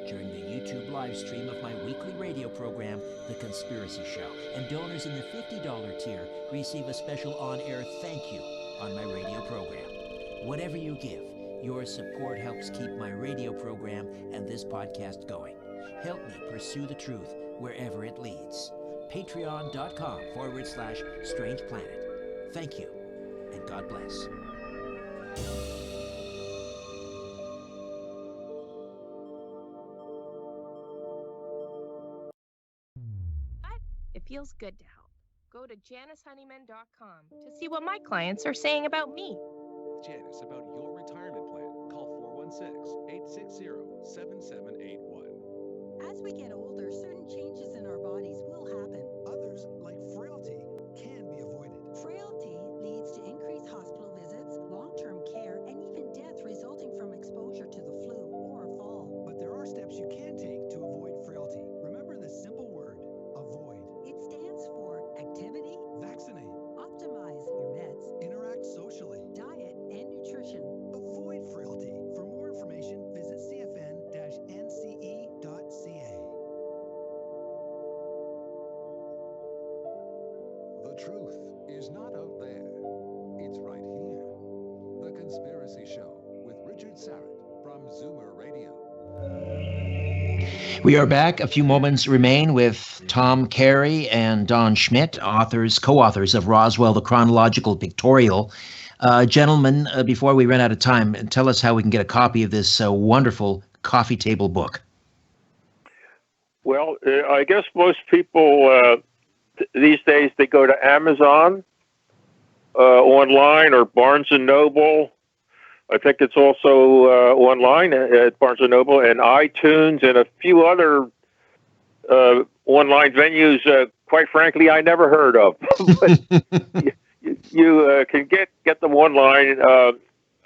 during the YouTube live stream of my weekly radio program, The Conspiracy Show. And donors in the $50 tier receive a special on-air thank you on my radio program. Whatever you give, your support helps keep my radio program and this podcast going. Help me pursue the truth wherever it leads. Patreon.com/Strange Planet. Thank you, and God bless. It feels good to help. Go to JaniceHoneyman.com to see what my clients are saying about me. Janice, about your retirement plan, call 416-860-7781. As we get older, certain changes in our bodies will happen. Others, like frailty, can be avoided. Frailty leads to increased hospital visits, long-term care, and even death resulting from exposure to the flu or a fall. But there are steps you can take to avoid frailty. Remember the simple word, avoid. It stands for activity, Vaccinate, optimize your meds, interact socially, diet, and nutrition. avoid frailty. For more information, visit cfn-nce.ca. The truth is not out there. It's right here. The Conspiracy Show with Richard Serrett from Zoomer Radio. We are back. A few moments remain with Tom Carey and Don Schmidt, co-authors of Roswell, the Chronological Pictorial. Gentlemen, before we run out of time, tell us how we can get a copy of this wonderful coffee table book. Well, I guess most people these days, they go to Amazon online or Barnes & Noble. I think it's also online at Barnes & Noble and iTunes and a few other online venues, quite frankly, I never heard of. But you can get them online.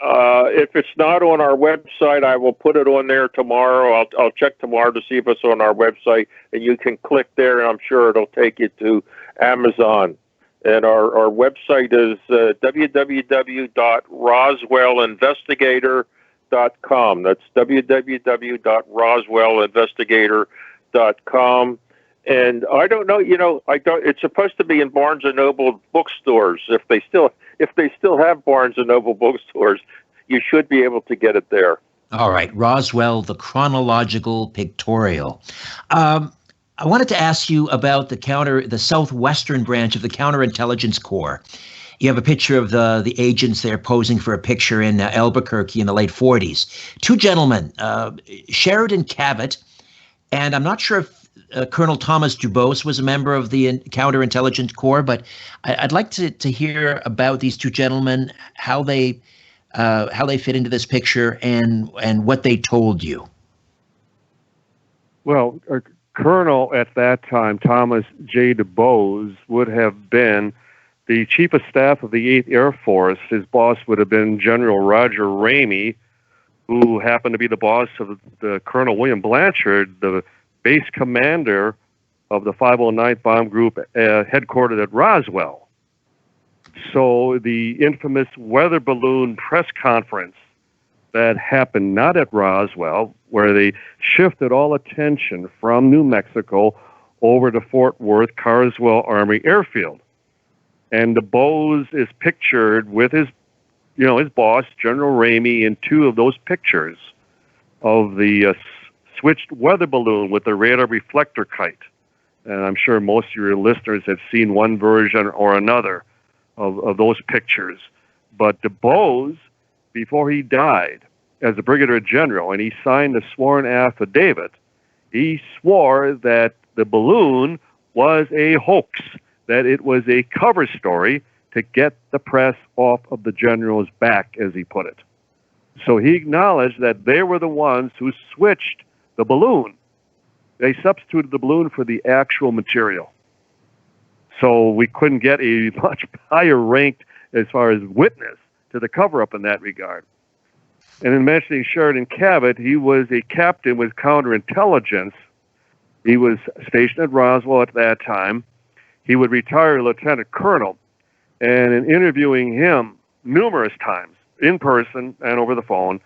If it's not on our website, I will put it on there tomorrow. I'll check tomorrow to see if it's on our website, and you can click there, and I'm sure it'll take you to Amazon. And our website is www.roswellinvestigator.com. That's www.roswellinvestigator.com. And I don't know, it's supposed to be in Barnes & Noble bookstores. If they still have Barnes & Noble bookstores, you should be able to get it there. All right, Roswell, the Chronological Pictorial. I wanted to ask you about the southwestern branch of the Counterintelligence Corps. You have a picture of the agents there posing for a picture in Albuquerque in the late 40s. Two gentlemen, Sheridan Cavett, and I'm not sure if Colonel Thomas Dubose was a member of the Counterintelligence Corps, but I'd like to hear about these two gentlemen, how they fit into this picture, and what they told you. Well, Colonel at that time, Thomas J. Dubose, would have been the Chief of Staff of the 8th Air Force. His boss would have been General Roger Ramey, who happened to be the boss of the Colonel William Blanchard, the base commander of the 509th Bomb Group headquartered at Roswell. So the infamous weather balloon press conference that happened not at Roswell, where they shifted all attention from New Mexico over to Fort Worth Carswell Army Airfield. And DuBose is pictured with his boss, General Ramey, in two of those pictures of the switched weather balloon with the radar reflector kite. And I'm sure most of your listeners have seen one version or another of those pictures. But DuBose, before he died as a brigadier general, and he signed a sworn affidavit, he swore that the balloon was a hoax, that it was a cover story to get the press off of the general's back, as he put it. So he acknowledged that they were the ones who switched the balloon. They substituted the balloon for the actual material. So we couldn't get a much higher ranked as far as witness to the cover-up in that regard. And in mentioning Sheridan Cabot, he was a captain with counterintelligence. He was stationed at Roswell at that time. He would retire lieutenant colonel. And in interviewing him numerous times, in person and over the phone,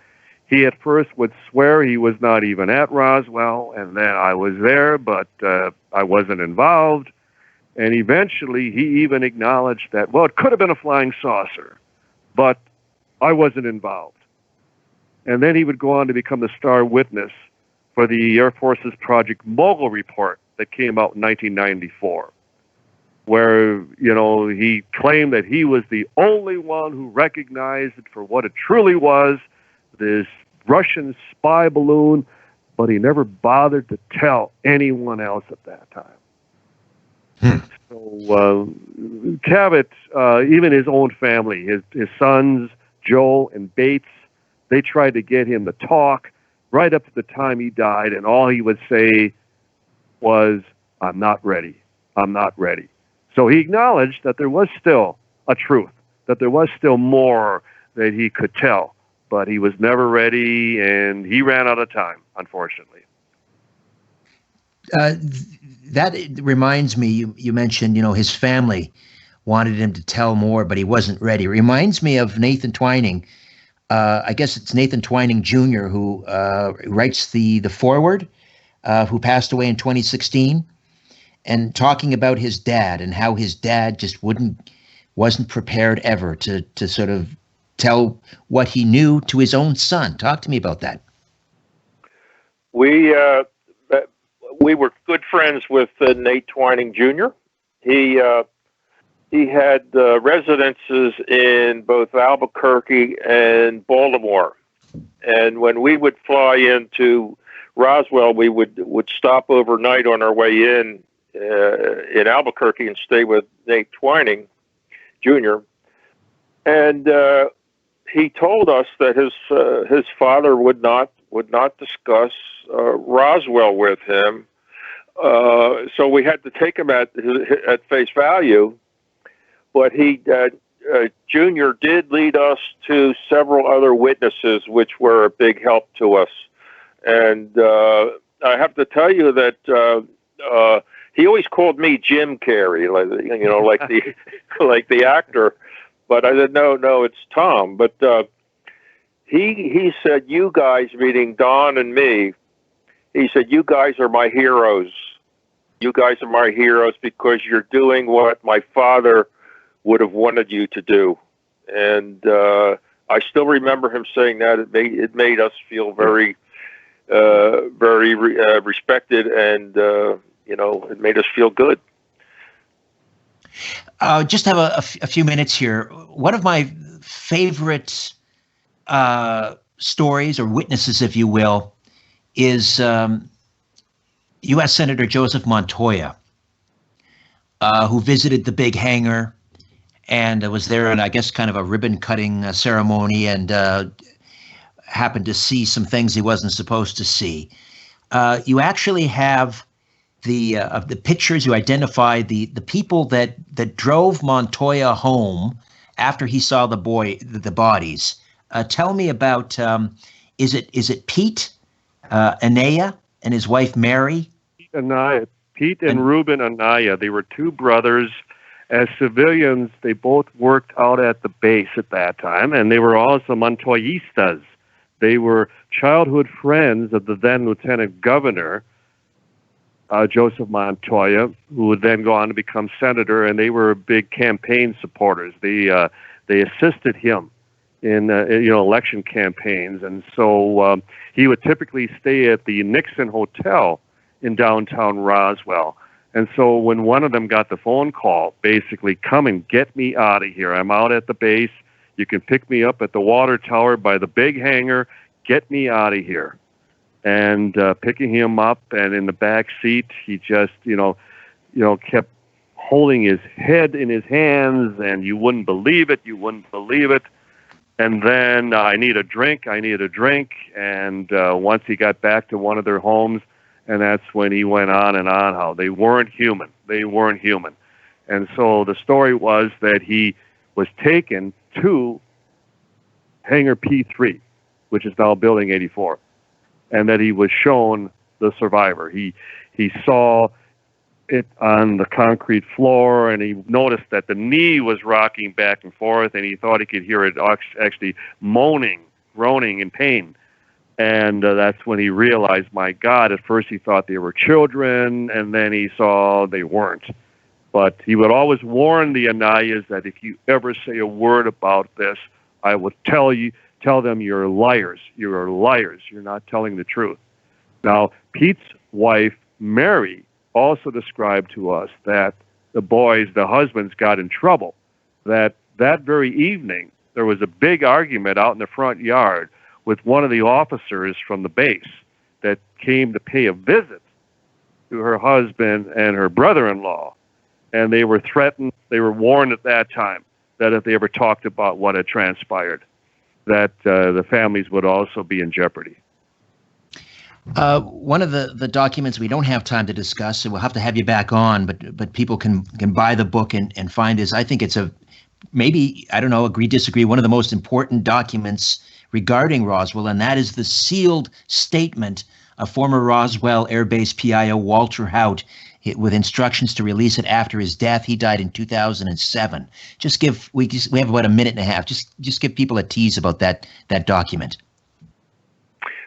he at first would swear he was not even at Roswell, and then I was there, but I wasn't involved. And eventually he even acknowledged that, well, it could have been a flying saucer, but I wasn't involved. And then he would go on to become the star witness for the Air Force's Project Mogul report that came out in 1994, where, he claimed that he was the only one who recognized it for what it truly was, this Russian spy balloon, but he never bothered to tell anyone else at that time. So Cabot, even his own family, his sons, Joe and Bates, they tried to get him to talk right up to the time he died, and all he would say was, "I'm not ready. I'm not ready." So he acknowledged that there was still a truth, that there was still more that he could tell, but he was never ready, and he ran out of time, unfortunately. That reminds me, you mentioned, his family wanted him to tell more, but he wasn't ready. It reminds me of Nathan Twining. I guess it's Nathan Twining Jr. who writes the foreword, who passed away in 2016, and talking about his dad and how his dad just wasn't prepared ever to sort of tell what he knew to his own son. Talk to me about that. We were good friends with Nate Twining Jr. He had residences in both Albuquerque and Baltimore. And when we would fly into Roswell, we would stop overnight on our way in Albuquerque and stay with Nate Twining Jr. And he told us that his father would not discuss Roswell with him. So we had to take him at face value. But Junior did lead us to several other witnesses, which were a big help to us. And I have to tell you that he always called me Jim Carrey, like the actor. But I said, no, it's Tom. But he said, you guys, meaning Don and me, he said, you guys are my heroes. You guys are my heroes because you're doing what my father would have wanted you to do. And I still remember him saying that. It made us feel very, very respected, and it made us feel good. Just have a few minutes here. One of my favorite stories, or witnesses, if you will, is U.S. Senator Joseph Montoya, who visited the big hangar and was there on, I guess, kind of a ribbon-cutting ceremony, and happened to see some things he wasn't supposed to see. You actually have of the pictures. You identify the people that drove Montoya home after he saw the bodies. Tell me about is it Pete, Anea, and his wife Mary, Anaya, Pete and And- Ruben Anaya, they were two brothers. As civilians, they both worked out at the base at that time, and they were also Montoyistas. They were childhood friends of the then Lieutenant Governor, Joseph Montoya, who would then go on to become senator, and they were big campaign supporters. They assisted him in election campaigns, and so he would typically stay at the Nixon Hotel in downtown Roswell. And so when one of them got the phone call, basically, come and get me out of here. I'm out at the base. You can pick me up at the water tower by the big hangar. Get me out of here. And picking him up, and in the back seat, he just, kept holding his head in his hands, and you wouldn't believe it. You wouldn't believe it. And then I need a drink. And once he got back to one of their homes, and that's when he went on and on how they weren't human. And so the story was that he was taken to Hangar P3, which is now Building 84, and that he was shown the survivor. He saw it on the concrete floor, and he noticed that the knee was rocking back and forth, and he thought he could hear it actually moaning, groaning in pain. And that's when he realized, my God, at first he thought they were children, and then he saw they weren't. But he would always warn the Anayas that if you ever say a word about this, I will tell them you're liars. You're liars. You're not telling the truth. Now, Pete's wife, Mary, also described to us that the husbands, got in trouble. That very evening, there was a big argument out in the front yard with one of the officers from the base that came to pay a visit to her husband and her brother-in-law. And they were threatened, they were warned at that time that if they ever talked about what had transpired, that the families would also be in jeopardy. One of the documents we don't have time to discuss, so we'll have to have you back on, but people can buy the book and find this. I think it's maybe, I don't know, agree, disagree, one of the most important documents regarding Roswell, and that is the sealed statement of former Roswell Air Base PIO Walter Haut with instructions to release it after his death. He died in 2007. We have about a minute and a half. Just give people a tease about that document.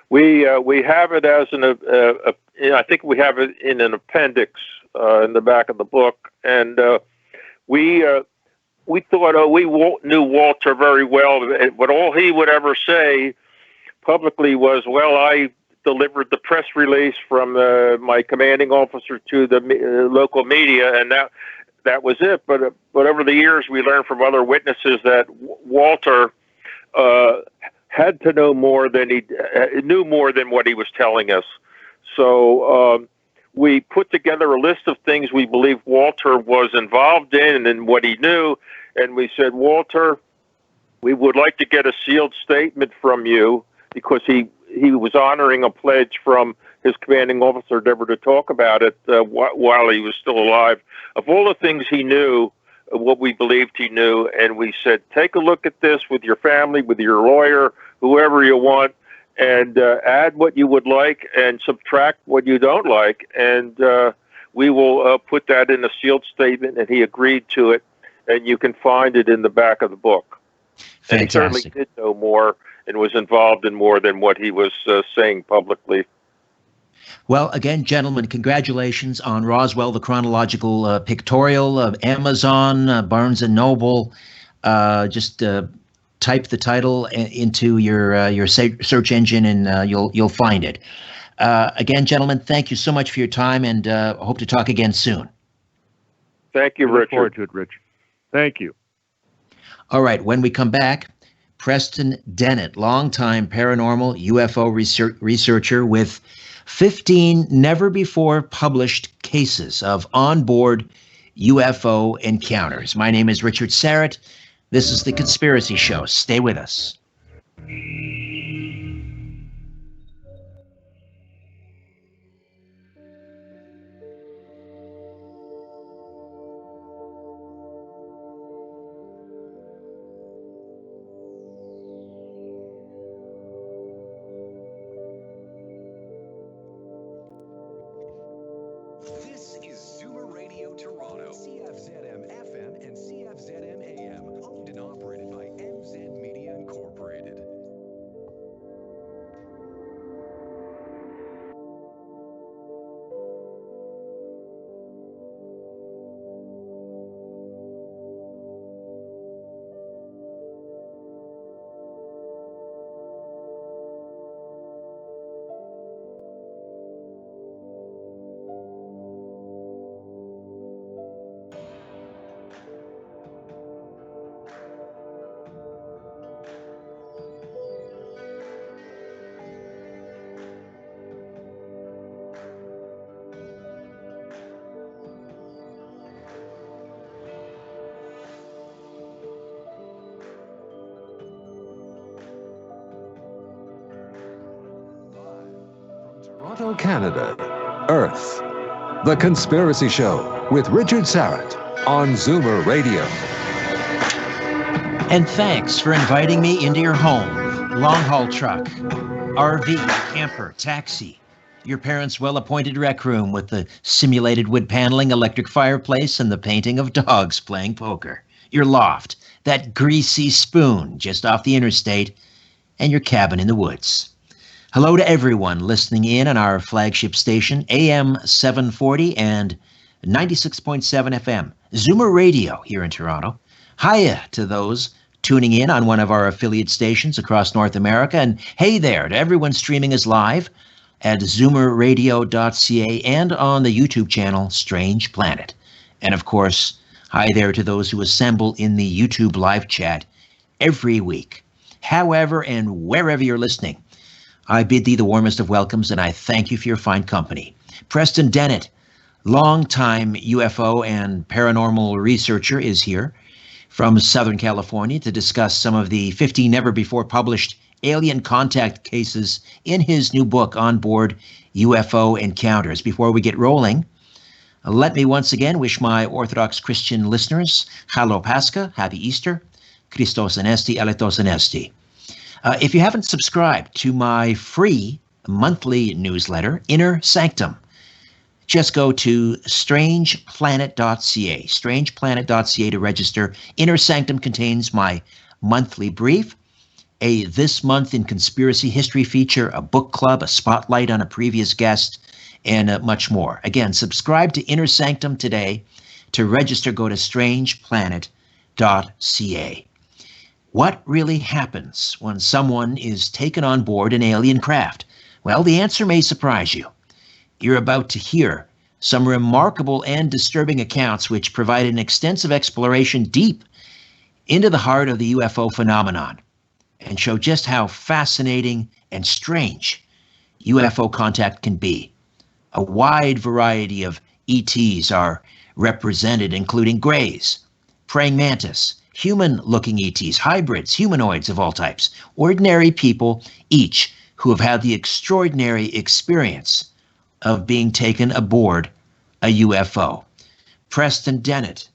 We have it as I think we have it in an appendix in the back of the book, and we thought we knew Walter very well, but all he would ever say publicly was, well, I delivered the press release from my commanding officer to the local media, and that was it. But over the years, we learned from other witnesses that Walter had to know more than he knew more than what he was telling us. So we put together a list of things we believe Walter was involved in and what he knew, and we said, Walter, we would like to get a sealed statement from you, because he was honoring a pledge from his commanding officer never to talk about it while he was still alive, of all the things he knew, what we believed he knew. And we said, take a look at this with your family, with your lawyer, whoever you want, and add what you would like and subtract what you don't like, and we will put that in a sealed statement. And he agreed to it, and you can find it in the back of the book. Fantastic. And he certainly did know more and was involved in more than what he was saying publicly. Well, again, gentlemen, congratulations on Roswell, the chronological pictorial of Amazon, Barnes & Noble. Just type the title into your search engine, and you'll find it. Again, gentlemen, thank you so much for your time, and hope to talk again soon. Thank you, Richard. Look forward to it, Rich. Thank you. All right, when we come back, Preston Dennett, longtime paranormal UFO researcher with 15 never-before-published cases of onboard UFO encounters. My name is Richard Sarrett. This is The Conspiracy Show. Stay with us. Canada, Earth. The Conspiracy Show with Richard Sarrett on Zoomer Radio. And thanks for inviting me into your home. Long-haul truck, RV, camper, taxi. Your parents' well-appointed rec room with the simulated wood paneling, electric fireplace, and the painting of dogs playing poker. Your loft, that greasy spoon just off the interstate, and your cabin in the woods. Hello to everyone listening in on our flagship station, AM 740 and 96.7 FM, Zoomer Radio here in Toronto. Hiya to those tuning in on one of our affiliate stations across North America, and hey there to everyone streaming us live at zoomerradio.ca and on the YouTube channel Strange Planet. And of course, hi there to those who assemble in the YouTube live chat every week. However and wherever you're listening, I bid thee the warmest of welcomes, and I thank you for your fine company. Preston Dennett, longtime UFO and paranormal researcher, is here from Southern California to discuss some of the 50 never-before-published alien contact cases in his new book, On Board UFO Encounters. Before we get rolling, let me once again wish my Orthodox Christian listeners, Halo Pascha, Happy Easter, Christos Anesti, Aletos Anesti. If you haven't subscribed to my free monthly newsletter, Inner Sanctum, just go to strangeplanet.ca, strangeplanet.ca to register. Inner Sanctum contains my monthly brief, a This Month in Conspiracy History feature, a book club, a spotlight on a previous guest, and much more. Again, subscribe to Inner Sanctum today. To register, go to strangeplanet.ca. What really happens when someone is taken on board an alien craft? Well, the answer may surprise you. You're about to hear some remarkable and disturbing accounts which provide an extensive exploration deep into the heart of the UFO phenomenon and show just how fascinating and strange UFO contact can be. A wide variety of ETs are represented, including grays, praying mantis, human-looking ETs, hybrids, humanoids of all types, ordinary people, each who have had the extraordinary experience of being taken aboard a UFO. Preston Dennett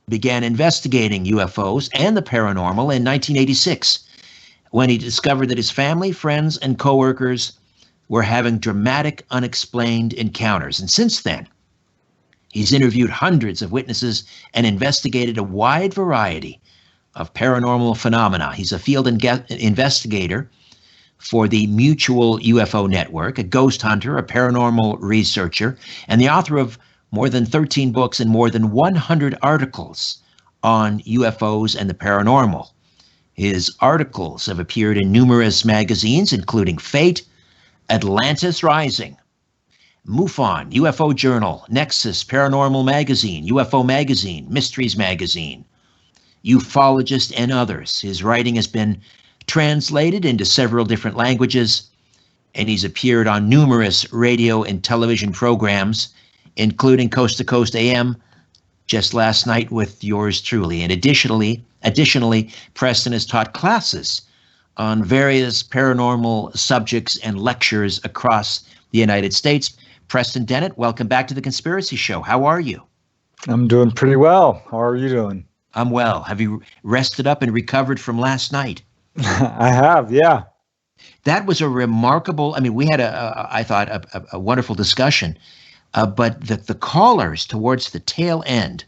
began investigating UFOs and the paranormal in 1986 when he discovered that his family, friends, and coworkers were having dramatic, unexplained encounters. And since then, he's interviewed hundreds of witnesses and investigated a wide variety of paranormal phenomena. He's a field investigator for the Mutual UFO Network, a ghost hunter, a paranormal researcher, and the author of more than 13 books and more than 100 articles on UFOs and the paranormal. His articles have appeared in numerous magazines, including Fate, Atlantis Rising, MUFON, UFO Journal, Nexus, Paranormal Magazine, UFO Magazine, Mysteries Magazine, Ufologist, and others. His writing has been translated into several different languages, and he's appeared on numerous radio and television programs, including Coast to Coast AM, just last night with yours truly. And additionally, Preston has taught classes on various paranormal subjects and lectures across the United States. Preston Dennett, welcome back to The Conspiracy Show. How are you? I'm doing pretty well. How are you doing? I'm well. Have you rested up and recovered from last night? I have, yeah. That was a remarkable, we had I thought, a wonderful discussion, but the callers towards the tail end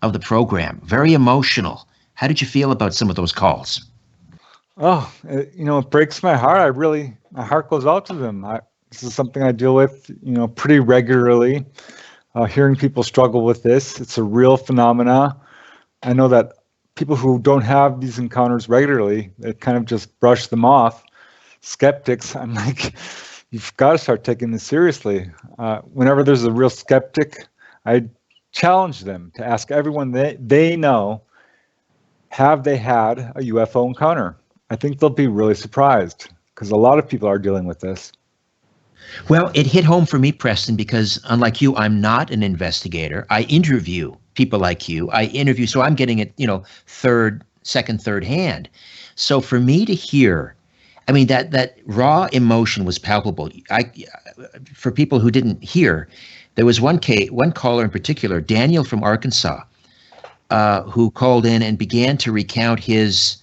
of the program, very emotional. How did you feel about some of those calls? Oh, it breaks my heart. My heart goes out to them. This is something I deal with, pretty regularly. Hearing people struggle with this, it's a real phenomena. I know that people who don't have these encounters regularly, they kind of just brush them off. Skeptics, I'm like, you've got to start taking this seriously. Whenever there's a real skeptic, I challenge them to ask everyone they know, have they had a UFO encounter? I think they'll be really surprised because a lot of people are dealing with this. Well, it hit home for me, Preston, because unlike you, I'm not an investigator. I interview people like you. So I'm getting it, second, third hand. So for me to hear I mean, that raw emotion was palpable. For people who didn't hear, there was one caller in particular, Daniel from Arkansas, who called in and began to recount his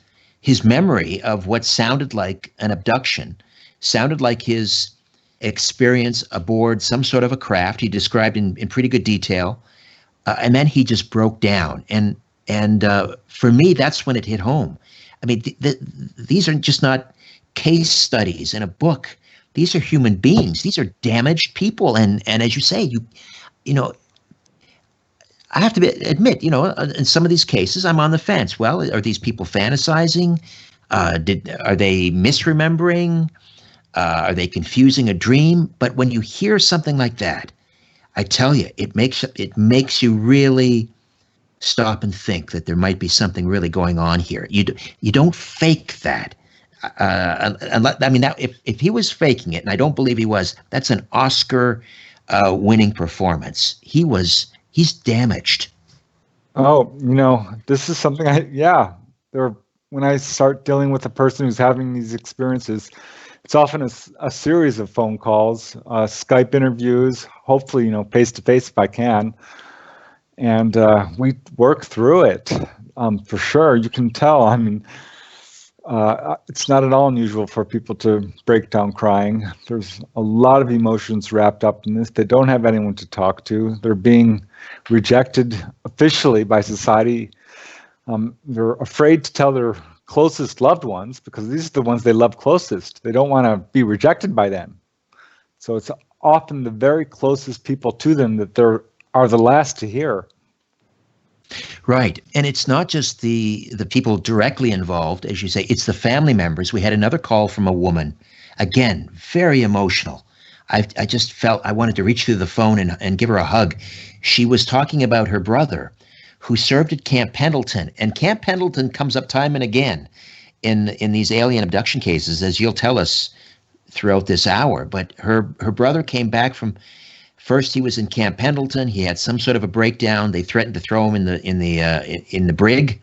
memory of what sounded like an abduction, sounded like his experience aboard some sort of a craft. He described in pretty good detail, and then he just broke down. And for me, that's when it hit home. I mean, these are just not case studies in a book. These are human beings. These are damaged people. And as you say, you know, I have to admit, you know, in some of these cases, I'm on the fence. Well, are these people fantasizing? Are they misremembering? Are they confusing a dream? But when you hear something like that, I tell you, it makes you really stop and think that there might be something really going on here. You don't fake that. I mean, now if he was faking it, and I don't believe he was, that's an Oscar winning performance. He's damaged. Oh, you know, this is something when I start dealing with a person who's having these experiences, it's often a series of phone calls, Skype interviews, hopefully, you know, face-to-face if I can. And we work through it, for sure. You can tell, I mean, it's not at all unusual for people to break down crying. There's a lot of emotions wrapped up in this. They don't have anyone to talk to. They're being rejected officially by society. They're afraid to tell their closest loved ones because these are the ones they love closest. They don't want to be rejected by them. So it's often the very closest people to them that are the last to hear. Right. And it's not just the people directly involved, as you say, it's the family members. We had another call from a woman, again, very emotional. I just felt I wanted to reach through the phone and give her a hug. She was talking about her brother who served at Camp Pendleton. And Camp Pendleton comes up time and again in these alien abduction cases, as you'll tell us throughout this hour. But her brother came back from, first he was in Camp Pendleton. He had some sort of a breakdown. They threatened to throw him in the brig.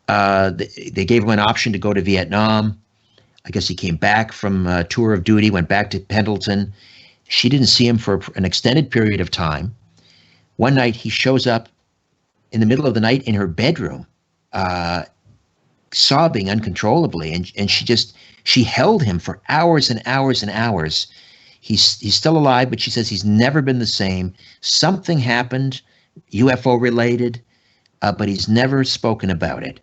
They gave him an option to go to Vietnam. I guess he came back from a tour of duty, went back to Pendleton. She didn't see him for an extended period of time. One night he shows up in the middle of the night in her bedroom, sobbing uncontrollably, and she held him for hours and hours and hours. He's still alive, but she says he's never been the same. Something happened, UFO related, but he's never spoken about it.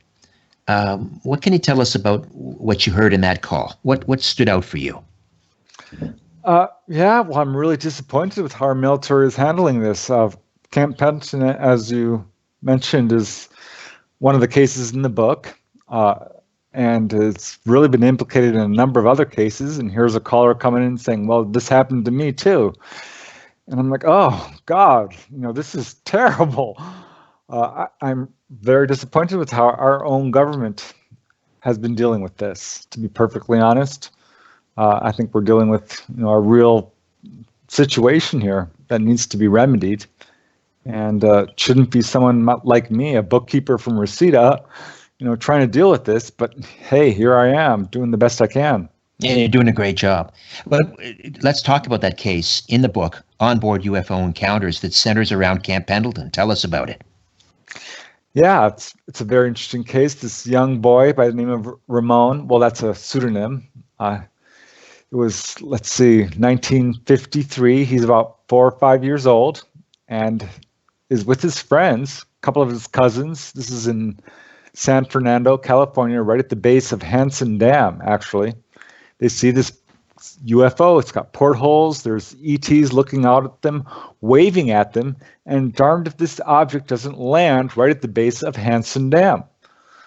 What can you tell us about what you heard in that call? What stood out for you? Well, I'm really disappointed with how our military is handling this. Camp Pendleton, as you mentioned, is one of the cases in the book. And it's really been implicated in a number of other cases. And here's a caller coming in saying, well, this happened to me too. And I'm like, oh, God, you know, this is terrible. I'm very disappointed with how our own government has been dealing with this, to be perfectly honest. I think we're dealing with, you know, a real situation here that needs to be remedied. And shouldn't be someone like me, a bookkeeper from Reseda, you know, trying to deal with this, but hey, here I am doing the best I can. Yeah, you're doing a great job. But let's talk about that case in the book, Onboard UFO Encounters, that centers around Camp Pendleton. Tell us about it. Yeah, it's a very interesting case. This young boy by the name of Ramon, well, that's a pseudonym. It was, 1953. He's about 4 or 5 years old and is with his friends, a couple of his cousins. This is in San Fernando, California, right at the base of Hansen Dam, actually. They see this UFO. It's got portholes. There's ETs looking out at them, waving at them, and darned if this object doesn't land right at the base of Hansen Dam.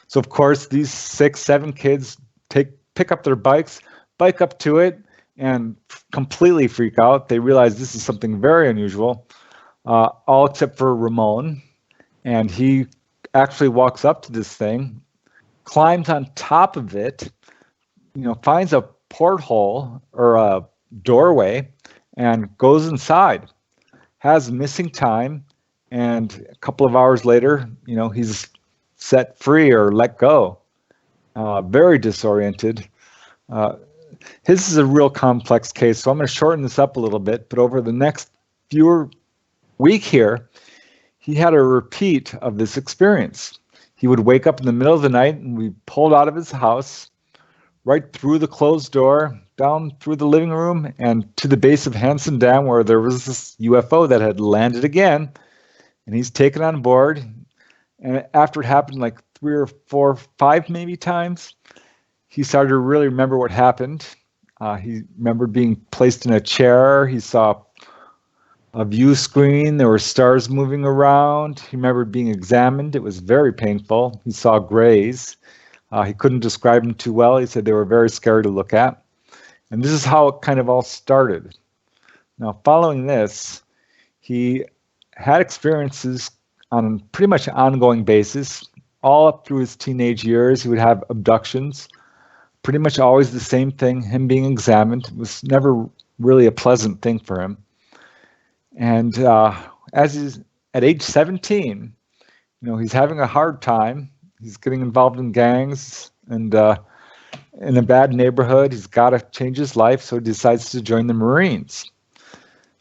So, of course, these 6, 7 kids pick up their bikes, bike up to it, and completely freak out. They realize this is something very unusual, all except for Ramon. And he actually walks up to this thing, climbs on top of it, you know, finds a porthole or a doorway and goes inside, has missing time, and a couple of hours later, you know, he's set free or let go. Very disoriented. His is a real complex case, so I'm going to shorten this up a little bit. But over the next week here, he had a repeat of this experience. He would wake up in the middle of the night and we pulled out of his house, right through the closed door, down through the living room, and to the base of Hansen Dam, where there was this UFO that had landed again. And he's taken on board. And after it happened like 3 or 4, 5 maybe times, he started to really remember what happened. He remembered being placed in a chair. He saw a view screen. There were stars moving around. He remembered being examined. It was very painful. He saw grays. He couldn't describe them too well. He said they were very scary to look at. And this is how it kind of all started. Now, following this, he had experiences on a pretty much ongoing basis. All up through his teenage years, he would have abductions. Pretty much always the same thing, him being examined. It was never really a pleasant thing for him. And as he's at age 17, he's having a hard time. He's getting involved in gangs and in a bad neighborhood. He's got to change his life, so he decides to join the Marines.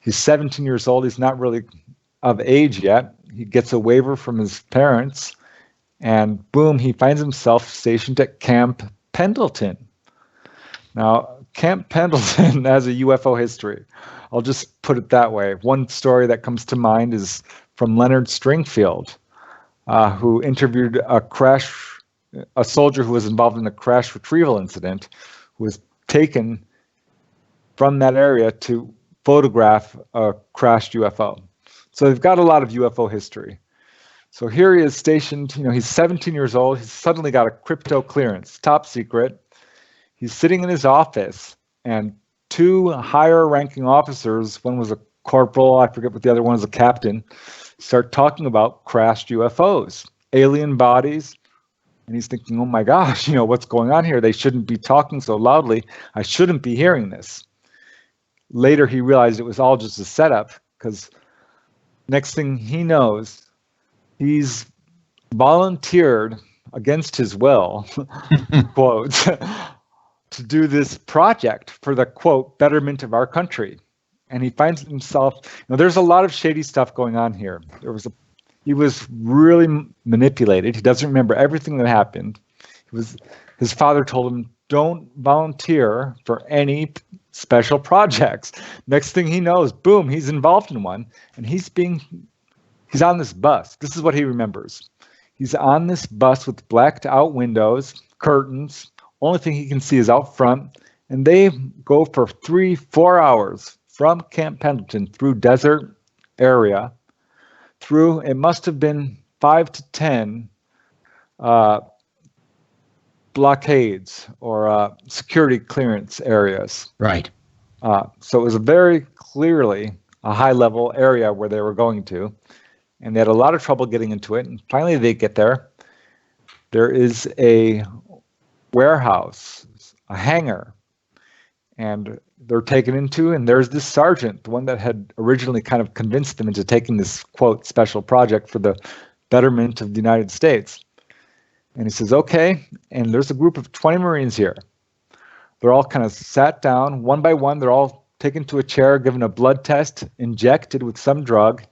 He's 17 years old. He's not really of age yet. He gets a waiver from his parents, and boom, he finds himself stationed at Camp Pendleton. Now, Camp Pendleton has a UFO history. I'll just put it that way. One story that comes to mind is from Leonard Stringfield, who interviewed a soldier who was involved in a crash retrieval incident, who was taken from that area to photograph a crashed UFO. So they've got a lot of UFO history. So here he is stationed, he's 17 years old. He's suddenly got a crypto clearance, top secret. He's sitting in his office, and 2 higher ranking officers, one was a corporal, I forget what the other one was, a captain, start talking about crashed UFOs, alien bodies. And he's thinking, oh my gosh, what's going on here? They shouldn't be talking so loudly. I shouldn't be hearing this. Later, he realized it was all just a setup, because next thing he knows, he's volunteered against his will, quote, to do this project for the, quote, betterment of our country. And he finds himself, there's a lot of shady stuff going on here. He was really manipulated. He doesn't remember everything that happened. His father told him, don't volunteer for any special projects. Next thing he knows, boom, he's involved in one, and he's on this bus. This is what he remembers. He's on this bus with blacked out windows, curtains. Only thing he can see is out front, and they go for 3-4 hours from Camp Pendleton through desert area, through, it must have been 5 to 10 blockades or security clearance areas. Right. So it was very clearly a high-level area where they were going to, and they had a lot of trouble getting into it. And finally, they get there. There is a warehouse, a hangar, and they're taken into, and there's this sergeant, the one that had originally kind of convinced them into taking this, quote, special project for the betterment of the United States. And he says, okay, and there's a group of 20 Marines here. They're all kind of sat down, one by one. They're all taken to a chair, given a blood test, injected with some drug,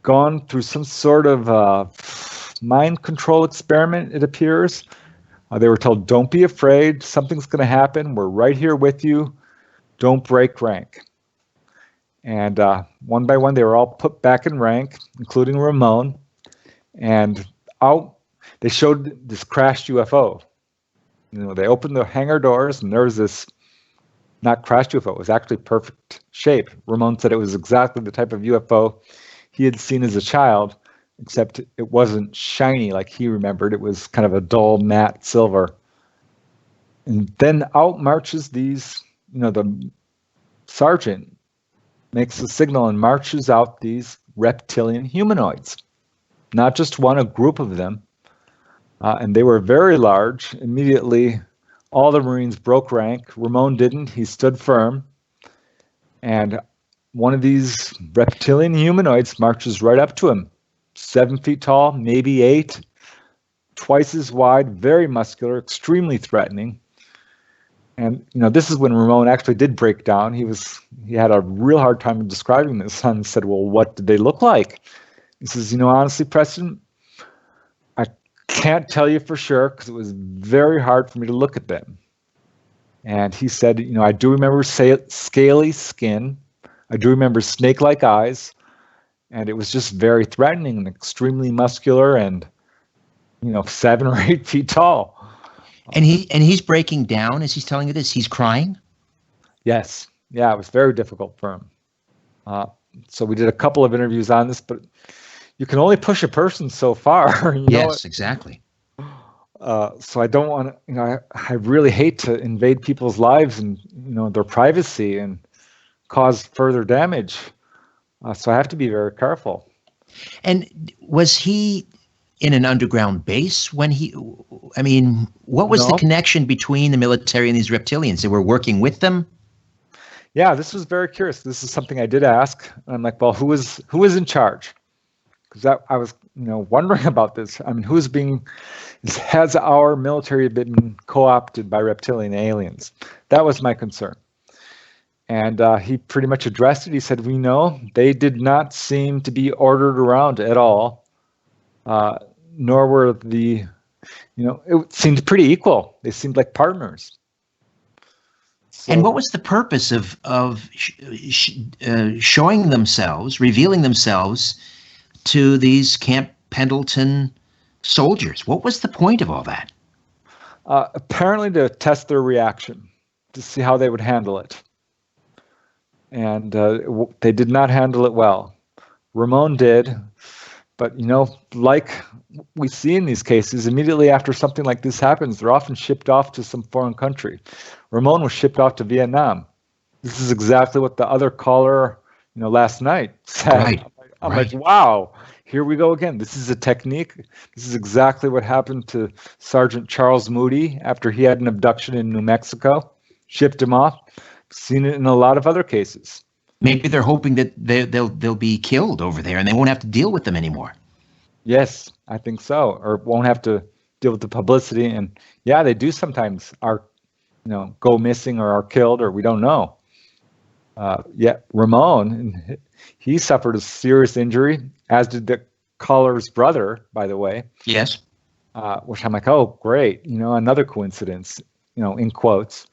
gone through some sort of mind control experiment, it appears. They were told, don't be afraid. Something's going to happen. We're right here with you. Don't break rank. And one by one, they were all put back in rank, including Ramon. And out, they showed this crashed UFO. They opened the hangar doors, and there was this, not crashed UFO, it was actually perfect shape. Ramon said it was exactly the type of UFO he had seen as a child, except it wasn't shiny like he remembered. It was kind of a dull, matte silver. And then out marches these, the sergeant makes a signal and marches out these reptilian humanoids. Not just one, a group of them. And they were very large. Immediately, all the Marines broke rank. Ramon didn't. He stood firm. And one of these reptilian humanoids marches right up to him. 7 feet tall, maybe 8, twice as wide, very muscular, extremely threatening. And this is when Ramon actually did break down. He had a real hard time describing this, and said, "Well, what did they look like?" He says, "Honestly, Preston, I can't tell you for sure because it was very hard for me to look at them." And he said, "I do remember scaly skin. I do remember snake-like eyes, and it was just very threatening and extremely muscular, and 7 or 8 feet tall." And he's breaking down as he's telling you this. He's crying. Yes, yeah, it was very difficult for him. So we did a couple of interviews on this, but you can only push a person so far. Yes, exactly. So I don't want to. I really hate to invade people's lives and their privacy and cause further damage. So I have to be very careful. And was he in an underground base when what was the connection between the military and these reptilians? They were working with them? Yeah, this was very curious. This is something I did ask. I'm like, well, who is in charge? Because I was, wondering about this. Has our military been co-opted by reptilian aliens? That was my concern. And he pretty much addressed it. He said, "We know they did not seem to be ordered around at all. Nor were it seemed pretty equal. They seemed like partners." So, and what was the purpose of showing themselves, revealing themselves to these Camp Pendleton soldiers? What was the point of all that? Apparently to test their reaction, to see how they would handle it. And they did not handle it well. Ramon did. But, like we see in these cases, immediately after something like this happens, they're often shipped off to some foreign country. Ramon was shipped off to Vietnam. This is exactly what the other caller, last night said. Right. I'm like, wow, here we go again. This is a technique. This is exactly what happened to Sergeant Charles Moody after he had an abduction in New Mexico. Shipped him off. Seen it in a lot of other cases. Maybe they're hoping that they'll be killed over there and they won't have to deal with them anymore. Yes, I think so. Or won't have to deal with the publicity. And yeah, they do sometimes go missing or are killed, or we don't know. Ramon, he suffered a serious injury, as did the caller's brother, by the way. Yes. Which I'm like, oh, great. Another coincidence, in quotes.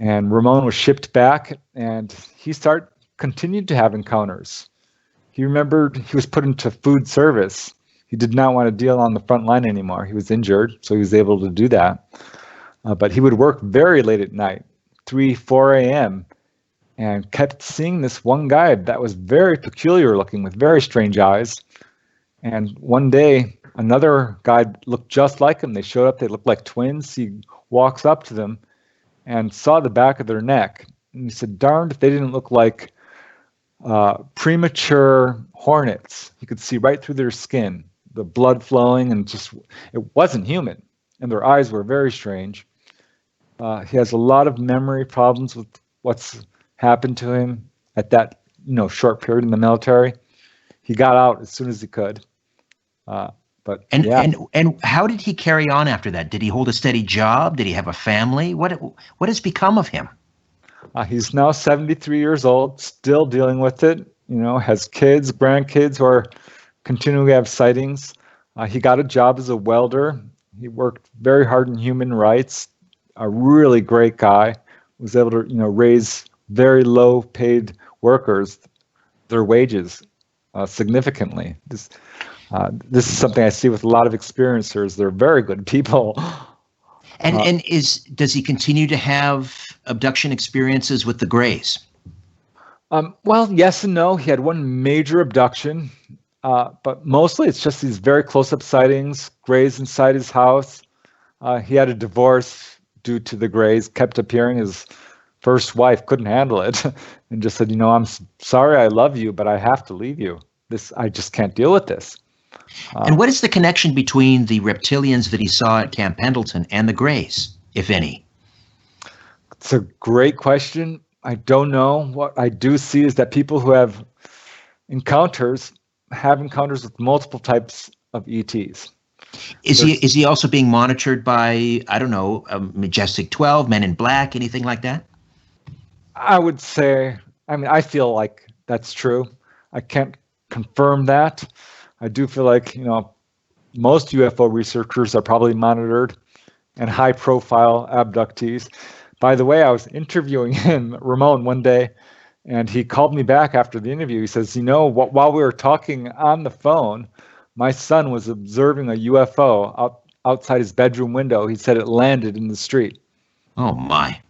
And Ramon was shipped back, and he continued to have encounters. He remembered he was put into food service. He did not want to deal on the front line anymore. He was injured, so he was able to do that. But he would work very late at night, 3, 4 a.m., and kept seeing this one guy that was very peculiar looking with very strange eyes. And one day, another guy looked just like him. They showed up. They looked like twins. He walks up to them and saw the back of their neck. And he said, darned if they didn't look like premature hornets. You could see right through their skin, the blood flowing, and it wasn't human. And their eyes were very strange. He has a lot of memory problems with what's happened to him at that short period in the military. He got out as soon as he could. And how did he carry on after that? Did he hold a steady job? Did he have a family? What has become of him? He's now 73 years old, still dealing with it. Has kids, grandkids who are continuing to have sightings. He got a job as a welder. He worked very hard in human rights. A really great guy. Was able to raise very low-paid workers their wages significantly. This is something I see with a lot of experiencers. They're very good people. And does he continue to have abduction experiences with the Grays? Well, yes and no. He had one major abduction, but mostly it's just these very close-up sightings, Grays inside his house. He had a divorce due to the Grays, kept appearing. His first wife couldn't handle it and just said, I'm sorry, I love you, but I have to leave you. I just can't deal with this. And what is the connection between the reptilians that he saw at Camp Pendleton and the Grays, if any? It's a great question. I don't know. What I do see is that people who have encounters with multiple types of ETs. Is he also being monitored by, I don't know, Majestic 12, Men in Black, anything like that? I would say, I feel like that's true. I can't confirm that. I do feel like, most UFO researchers are probably monitored, and high-profile abductees. By the way, I was interviewing Ramon one day, and he called me back after the interview. He says, while we were talking on the phone, my son was observing a UFO outside his bedroom window. He said it landed in the street. Oh, my.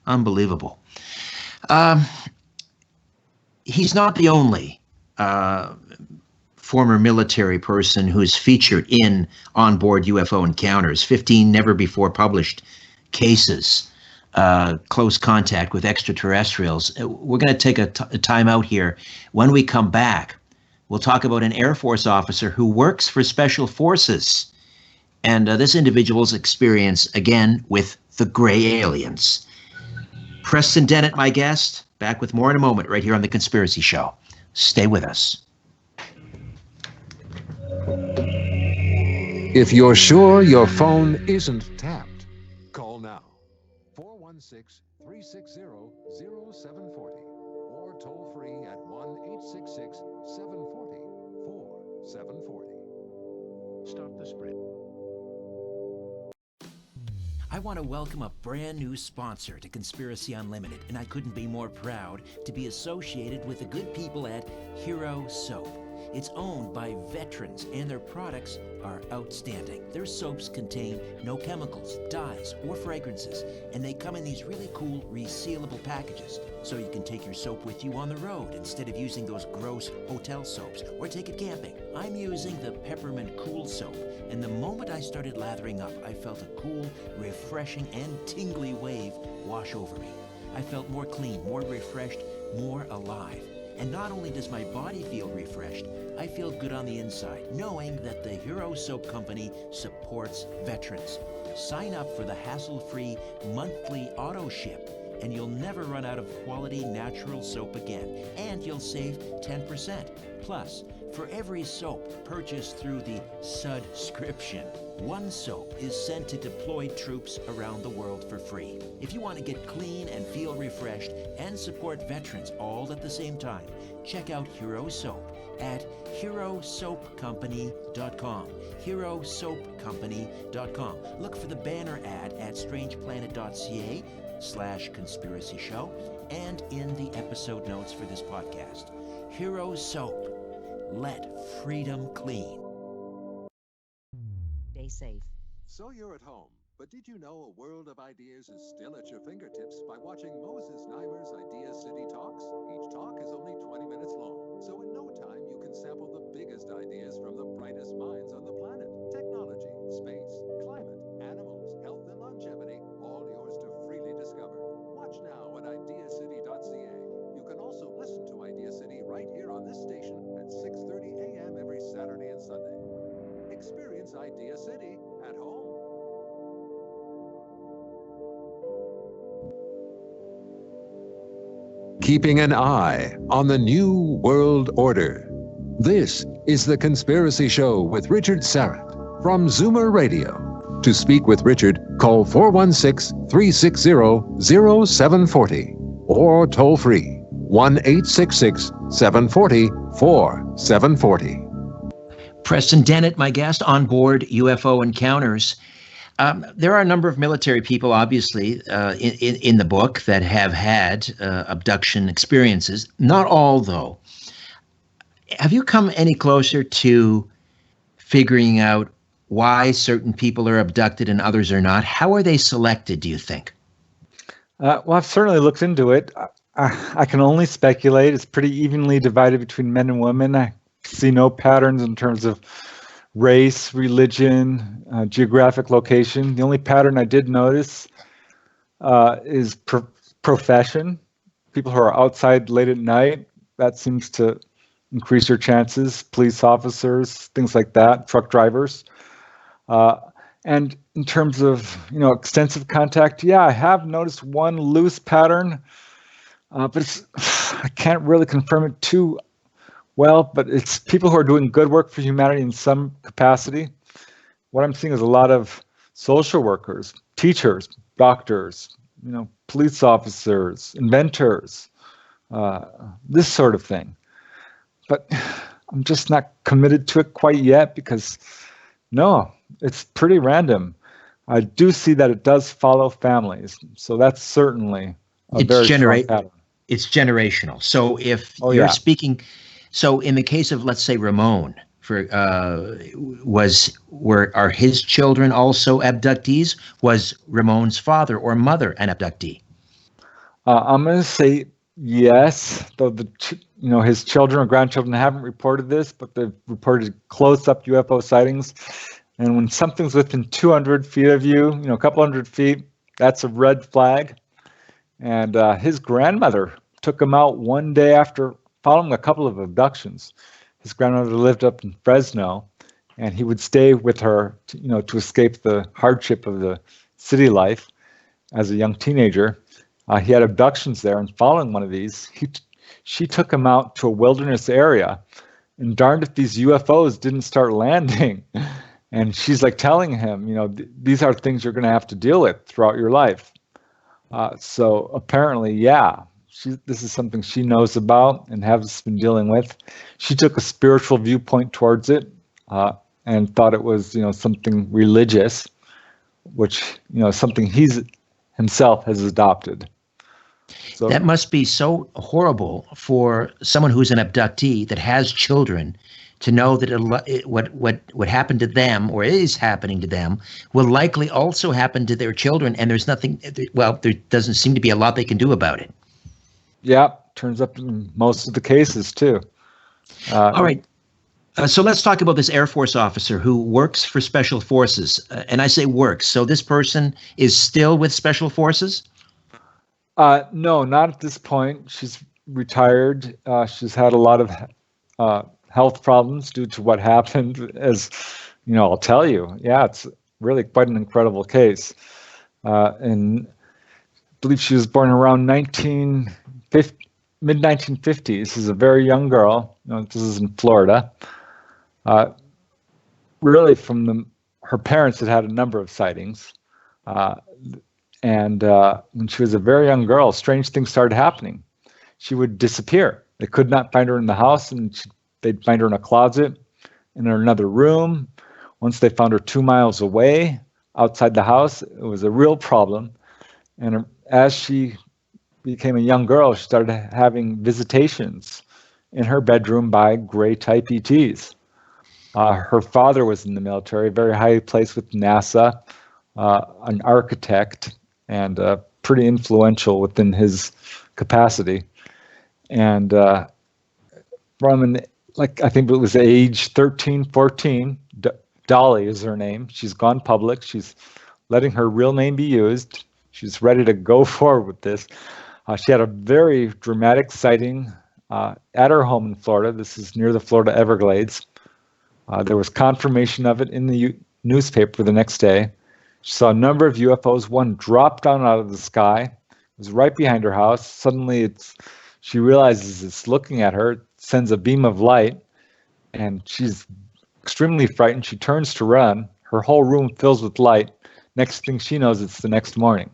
Unbelievable. He's not the only former military person who's featured in onboard UFO encounters. 15 never-before-published cases, close contact with extraterrestrials. We're going to take a time out here. When we come back, we'll talk about an Air Force officer who works for Special Forces. And this individual's experience, again, with the gray aliens. Preston Dennett, my guest. Back with more in a moment, right here on The Conspiracy Show. Stay with us. If you're sure your phone isn't tapped, call now. 416-360-0740 or toll free at 1-866-740-4740. Stop the spread. I want to welcome a brand new sponsor to Conspiracy Unlimited, and I couldn't be more proud to be associated with the good people at Hero Soap. It's owned by veterans, and their products are outstanding. Their soaps contain no chemicals, dyes, or fragrances, and they come in these really cool resealable packages, so you can take your soap with you on the road instead of using those gross hotel soaps, or take it camping. I'm using the Peppermint Cool Soap, and the moment I started lathering up, I felt a cool, refreshing, and tingly wave wash over me. I felt more clean, more refreshed, more alive. And not only does my body feel refreshed, I feel good on the inside, knowing that the Hero Soap Company supports veterans. Sign up for the hassle-free monthly auto ship, and you'll never run out of quality natural soap again, and you'll save 10%. Plus, for every soap purchased through the subscription, one soap is sent to deployed troops around the world for free. If you want to get clean and feel refreshed and support veterans all at the same time, check out Hero Soap at herosoapcompany.com. herosoapcompany.com. Look for the banner ad at strangeplanet.ca/conspiracy show and in the episode notes for this podcast. Hero Soap. Let freedom clean. Stay safe. So you're at home, but did you know a world of ideas is still at your fingertips by watching Moses Neimer's Idea City Talks? Each talk is only 20 minutes long, so in no time you can sample the biggest ideas from the brightest minds on the planet. Technology, space, climate, animals, health and longevity, all yours to freely discover. Watch now at ideacity.ca. You can also listen to Idea City right here on this station at 6:30 a.m. every Saturday and Sunday. Experience Idea City at home. Keeping an eye on the New World Order. This is The Conspiracy Show with Richard Sarrett from Zoomer Radio. To speak with Richard, call 416-360-0740 or toll free 1-866-740-4740. Preston Dennett, my guest, on board UFO Encounters. There are a number of military people, obviously, in the book that have had abduction experiences. Not all, though. Have you come any closer to figuring out why certain people are abducted and others are not? How are they selected, do you think? Well, I've certainly looked into it. I can only speculate. It's pretty evenly divided between men and women. I see no patterns in terms of race, religion, geographic location. The only pattern I did notice is profession. People who are outside late at night, that seems to increase your chances. Police officers, things like that, truck drivers. And in terms of, extensive contact, yeah, I have noticed one loose pattern, but I can't really confirm it too well, but it's people who are doing good work for humanity in some capacity. what I'm seeing is a lot of social workers, teachers, doctors, police officers, inventors, this sort of thing. But I'm just not committed to it quite yet because, no, it's pretty random. I do see that it does follow families, so that's certainly a very strong pattern. It's generational. So if you're speaking, so in the case of, let's say, Ramon, are his children also abductees? Was Ramon's father or mother an abductee? I'm going to say yes, though his children or grandchildren haven't reported this, but they've reported close-up UFO sightings. And when something's within 200 feet of you, a couple hundred feet, that's a red flag. And his grandmother took him out one day after following a couple of abductions. His grandmother lived up in Fresno, and he would stay with her, to escape the hardship of the city life as a young teenager. He had abductions there, and following one of these, she took him out to a wilderness area, and darned if these UFOs didn't start landing. And she's like telling him, these are things you're going to have to deal with throughout your life. So apparently, this is something she knows about and has been dealing with. She took a spiritual viewpoint towards it and thought it was, something religious, which, something himself has adopted. So that must be so horrible for someone who's an abductee that has children to know that what happened to them or is happening to them will likely also happen to their children, and there's nothing, there doesn't seem to be a lot they can do about it. Yeah, turns up in most of the cases too. All right. So let's talk about this Air Force officer who works for Special Forces. And I say works. So this person is still with Special Forces? No, not at this point. She's retired. She's had a lot of health problems due to what happened. As I'll tell you. Yeah, it's really quite an incredible case. And I believe she was born around mid-1950s. This is a very young girl. This is in Florida. Really, her parents had a number of sightings. And when she was a very young girl, strange things started happening. She would disappear. They could not find her in the house, and they'd find her in a closet, in another room. Once they found her 2 miles away, outside the house, it was a real problem. And as she became a young girl, she started having visitations in her bedroom by gray-type ETs. Her father was in the military, very highly placed with NASA, an architect, and pretty influential within his capacity. And I think it was age 13, 14, Dolly is her name. She's gone public. She's letting her real name be used. She's ready to go forward with this. She had a very dramatic sighting at her home in Florida. This is near the Florida Everglades. There was confirmation of it in the newspaper the next day. She saw a number of UFOs. One dropped down out of the sky. It was right behind her house. Suddenly, she realizes it's looking at her. It sends a beam of light, and she's extremely frightened. She turns to run. Her whole room fills with light. Next thing she knows, it's the next morning.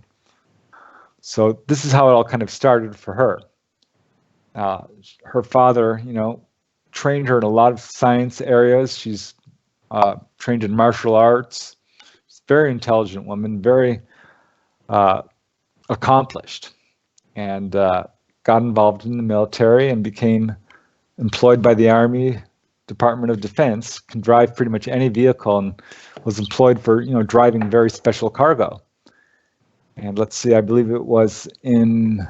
So this is how it all kind of started for her. Her father, trained her in a lot of science areas. She's trained in martial arts. She's a very intelligent woman, very accomplished, and got involved in the military and became employed by the Army Department of Defense, can drive pretty much any vehicle, and was employed for, driving very special cargo. And let's see, I believe it was in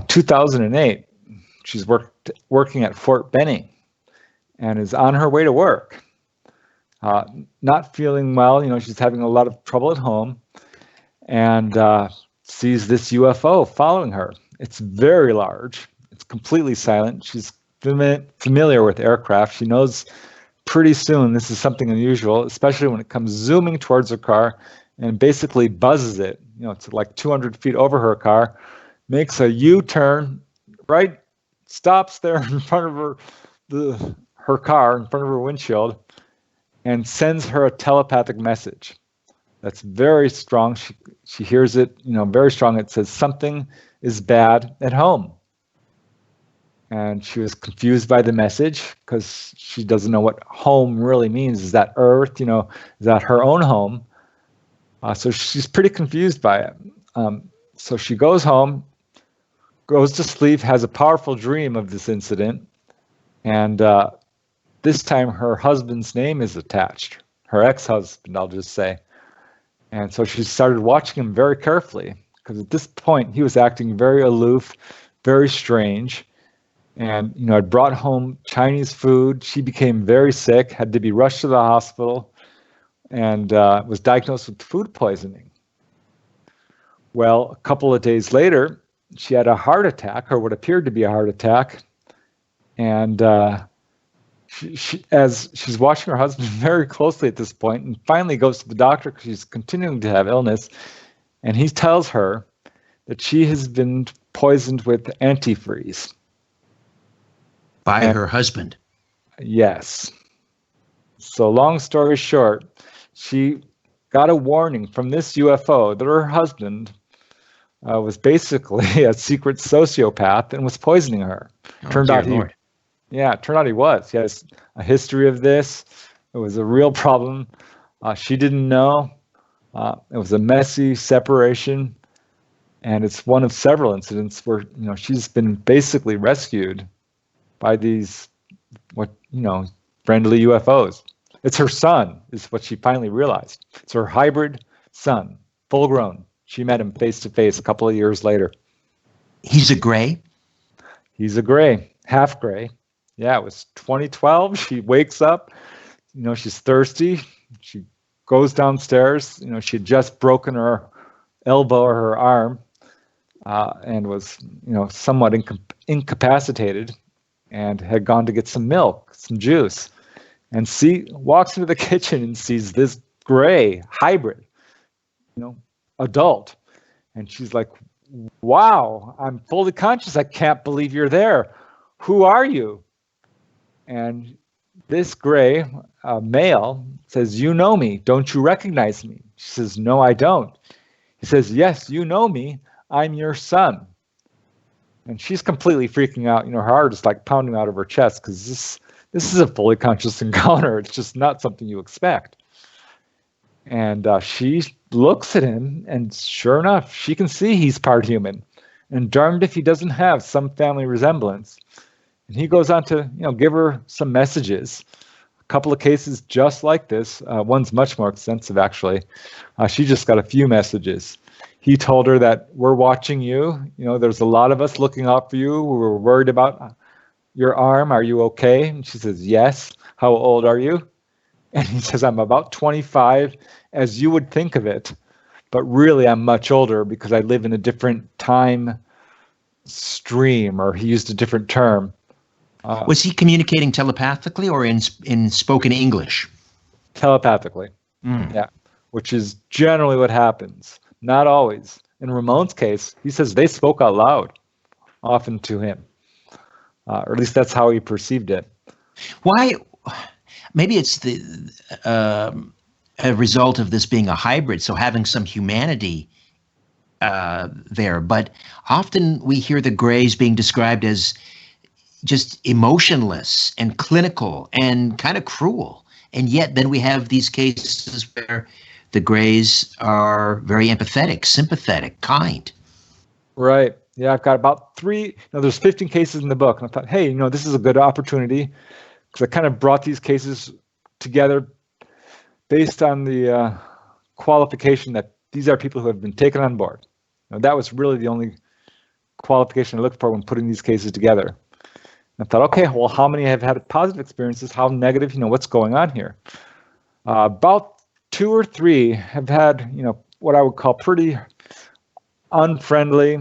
2008. She's working at Fort Benning and is on her way to work. Not feeling well, she's having a lot of trouble at home, and sees this UFO following her. It's very large. It's completely silent. She's familiar with aircraft. She knows pretty soon this is something unusual, especially when it comes zooming towards her car and basically buzzes it. It's like 200 feet over her car, makes a U-turn, right, stops there in front of her car, in front of her windshield, and sends her a telepathic message that's very strong. She hears it, very strong. It says something is bad at home. And she was confused by the message because she doesn't know what home really means. Is that Earth? Is that her own home? So she's pretty confused by it. So she goes home, goes to sleep, has a powerful dream of this incident. And this time her husband's name is attached, her ex-husband, I'll just say. And so she started watching him very carefully because at this point he was acting very aloof, very strange. And, had brought home Chinese food. She became very sick, had to be rushed to the hospital, and was diagnosed with food poisoning. Well, a couple of days later, she had a heart attack, or what appeared to be a heart attack. And as she's watching her husband very closely at this point, and finally goes to the doctor because she's continuing to have illness, and he tells her that she has been poisoned with antifreeze. By her husband. Yes. So long story short, she got a warning from this UFO that her husband was basically a secret sociopath and was poisoning her. Turned out he was. He has a history of this. It was a real problem. She didn't know. It was a messy separation. And it's one of several incidents where, she's been basically rescued by these, friendly UFOs. It's her son, is what she finally realized. It's her hybrid son, full grown. She met him face to face a couple of years later. He's a gray? He's a gray, half gray. Yeah, it was 2012. She wakes up, she's thirsty. She goes downstairs. She had just broken her elbow or her arm and was, somewhat incapacitated, and had gone to get some milk, some juice, and walks into the kitchen and sees this gray hybrid, adult. And she's like, wow, I'm fully conscious. I can't believe you're there. Who are you? And this gray male says, you know me. Don't you recognize me? She says, no, I don't. He says, yes, you know me. I'm your son. And she's completely freaking out. Her heart is like pounding out of her chest because this is a fully conscious encounter. It's just not something you expect. And she looks at him, and sure enough, she can see he's part human. And darned if he doesn't have some family resemblance. And he goes on to, give her some messages. A couple of cases just like this. One's much more extensive, actually. She just got a few messages. He told her that we're watching you. There's a lot of us looking out for you. We're worried about your arm. Are you okay? And she says, yes. How old are you? And he says, I'm about 25, as you would think of it. But really, I'm much older because I live in a different time stream, or he used a different term. Was he communicating telepathically or in spoken English? Telepathically, yeah, which is generally what happens. Not always. In Ramon's case, he says they spoke out loud, often to him. Or at least that's how he perceived it. Why? Maybe it's a result of this being a hybrid, so having some humanity there. But often we hear the grays being described as just emotionless and clinical and kind of cruel. And yet then we have these cases where the grays are very empathetic, sympathetic, kind. Right. Yeah, I've got about 3, there's 15 cases in the book. And I thought, hey, this is a good opportunity because I kind of brought these cases together based on the qualification that these are people who have been taken on board. That was really the only qualification I looked for when putting these cases together. I thought, okay, well, how many have had positive experiences? How negative? What's going on here? About 2 or 3 have had, what I would call pretty unfriendly,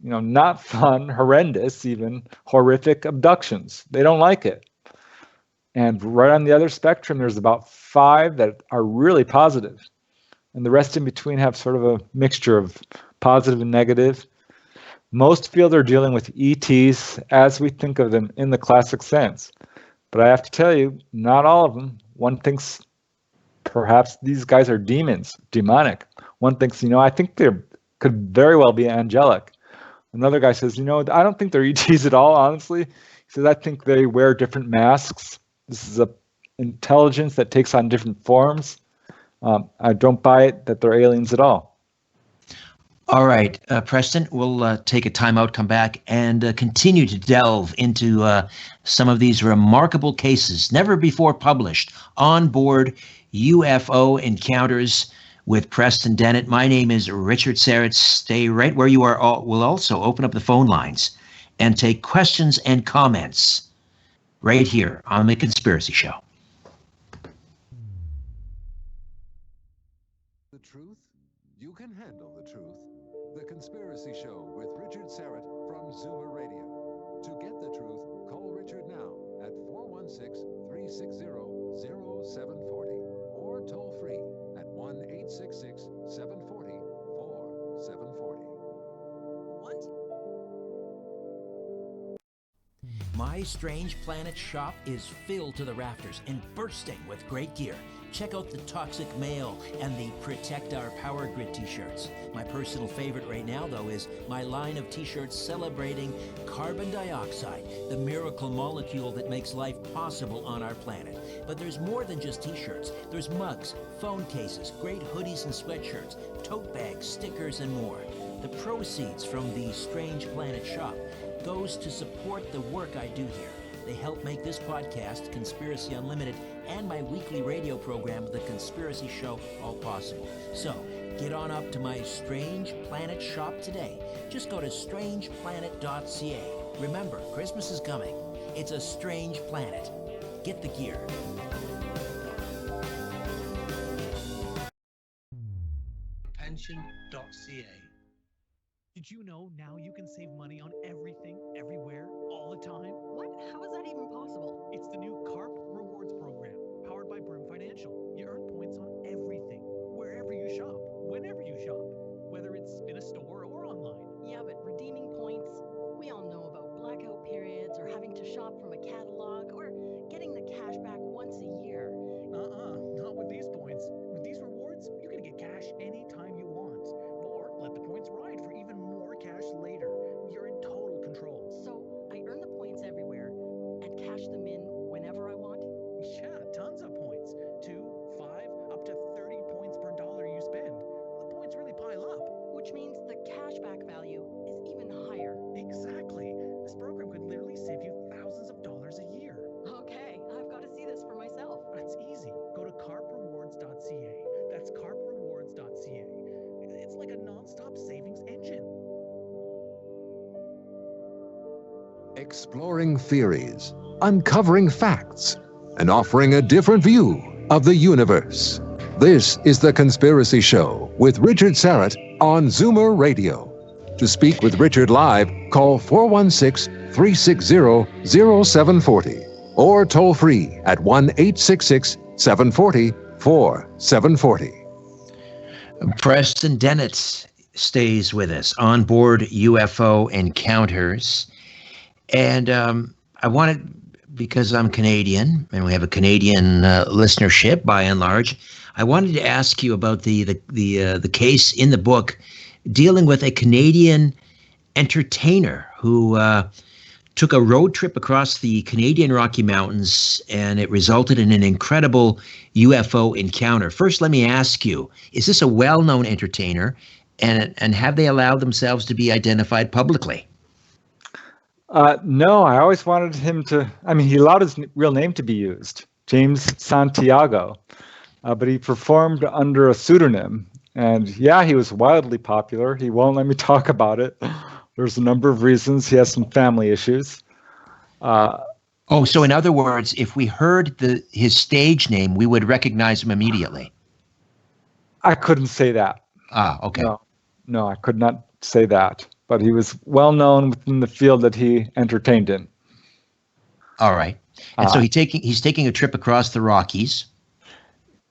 not fun, horrendous, even horrific abductions. They don't like it. And right on the other spectrum, there's about 5 that are really positive. And the rest in between have sort of a mixture of positive and negative. Most feel they're dealing with ETs as we think of them in the classic sense. But I have to tell you, not all of them. One thinks perhaps these guys are demons, demonic. One thinks, I think they could very well be angelic. Another guy says, I don't think they're ETs at all, honestly. He says, I think they wear different masks. This is a intelligence that takes on different forms. I don't buy it that they're aliens at all. All right, Preston, we'll take a timeout, come back, and continue to delve into some of these remarkable cases, never before published, on board UFO encounters with Preston Dennett. My name is Richard Serrett. Stay right where you are. We'll also open up the phone lines and take questions and comments right here on The Conspiracy Show. The truth? You can handle the truth. The Conspiracy Show with Richard Serrett from Zoomer Radio. To get the truth, call Richard now at 416-360-0740 or toll free at 1-866-740-4740. My Strange Planet shop is filled to the rafters and bursting with great gear. Check out the Toxic Male and the Protect Our Power Grid t-shirts. My personal favorite right now, though, is my line of t-shirts celebrating carbon dioxide, the miracle molecule that makes life possible on our planet. But there's more than just t-shirts. There's mugs, phone cases, great hoodies and sweatshirts, tote bags, stickers, and more. The proceeds from the Strange Planet shop goes to support the work I do here. They help make this podcast, Conspiracy Unlimited, and my weekly radio program, The Conspiracy Show, all possible. So, get on up to my Strange Planet shop today. Just go to strangeplanet.ca. Remember, Christmas is coming. It's a strange planet. Get the gear. Pension.ca. Did you know now you can save money on everything, everywhere, all the time? What? How is that even possible? It's the new CARP Rewards program, powered by Brim Financial. You earn points on everything, wherever you shop, whenever you shop, whether it's in a store or online. Yeah, but redeeming points, we all know about blackout periods or having to shop from a catalog or getting the cash back once a year. Not with these points. With these rewards, you can get cash anytime you want, or let the points ride for even more cash later. You're in total control. So I earn the points everywhere and cash them in whenever I want? Yeah, tons of points. 2, 5, up to 30 points per dollar you spend. The points really pile up. Which means the cashback value is even higher. Exactly. This program could literally save you thousands of dollars a year. Okay, I've got to see this for myself. It's easy. Go to carprewards.ca. That's carprewards.ca. It's like a non-stop savings engine. Exploring theories, uncovering facts, and offering a different view of the universe. This is The Conspiracy Show with Richard Serrett on Zoomer Radio. To speak with Richard live, call 416-360-0740 or toll free at 1-866-740-4740. Preston Dennett stays with us on board UFO Encounters. And I wanted, because I'm Canadian and we have a Canadian listenership by and large, I wanted to ask you about the case in the book dealing with a Canadian entertainer who took a road trip across the Canadian Rocky Mountains, and it resulted in an incredible UFO encounter. First, let me ask you, is this a well-known entertainer, and have they allowed themselves to be identified publicly? No, I always wanted him to, he allowed his real name to be used, James Santiago, but he performed under a pseudonym. And yeah, he was wildly popular. He won't let me talk about it. There's a number of reasons. He has some family issues. So in other words, if we heard his stage name, we would recognize him immediately. I couldn't say that. Okay. No, I could not say that. But he was well known within the field that he entertained in. All right. And so he's taking a trip across the Rockies.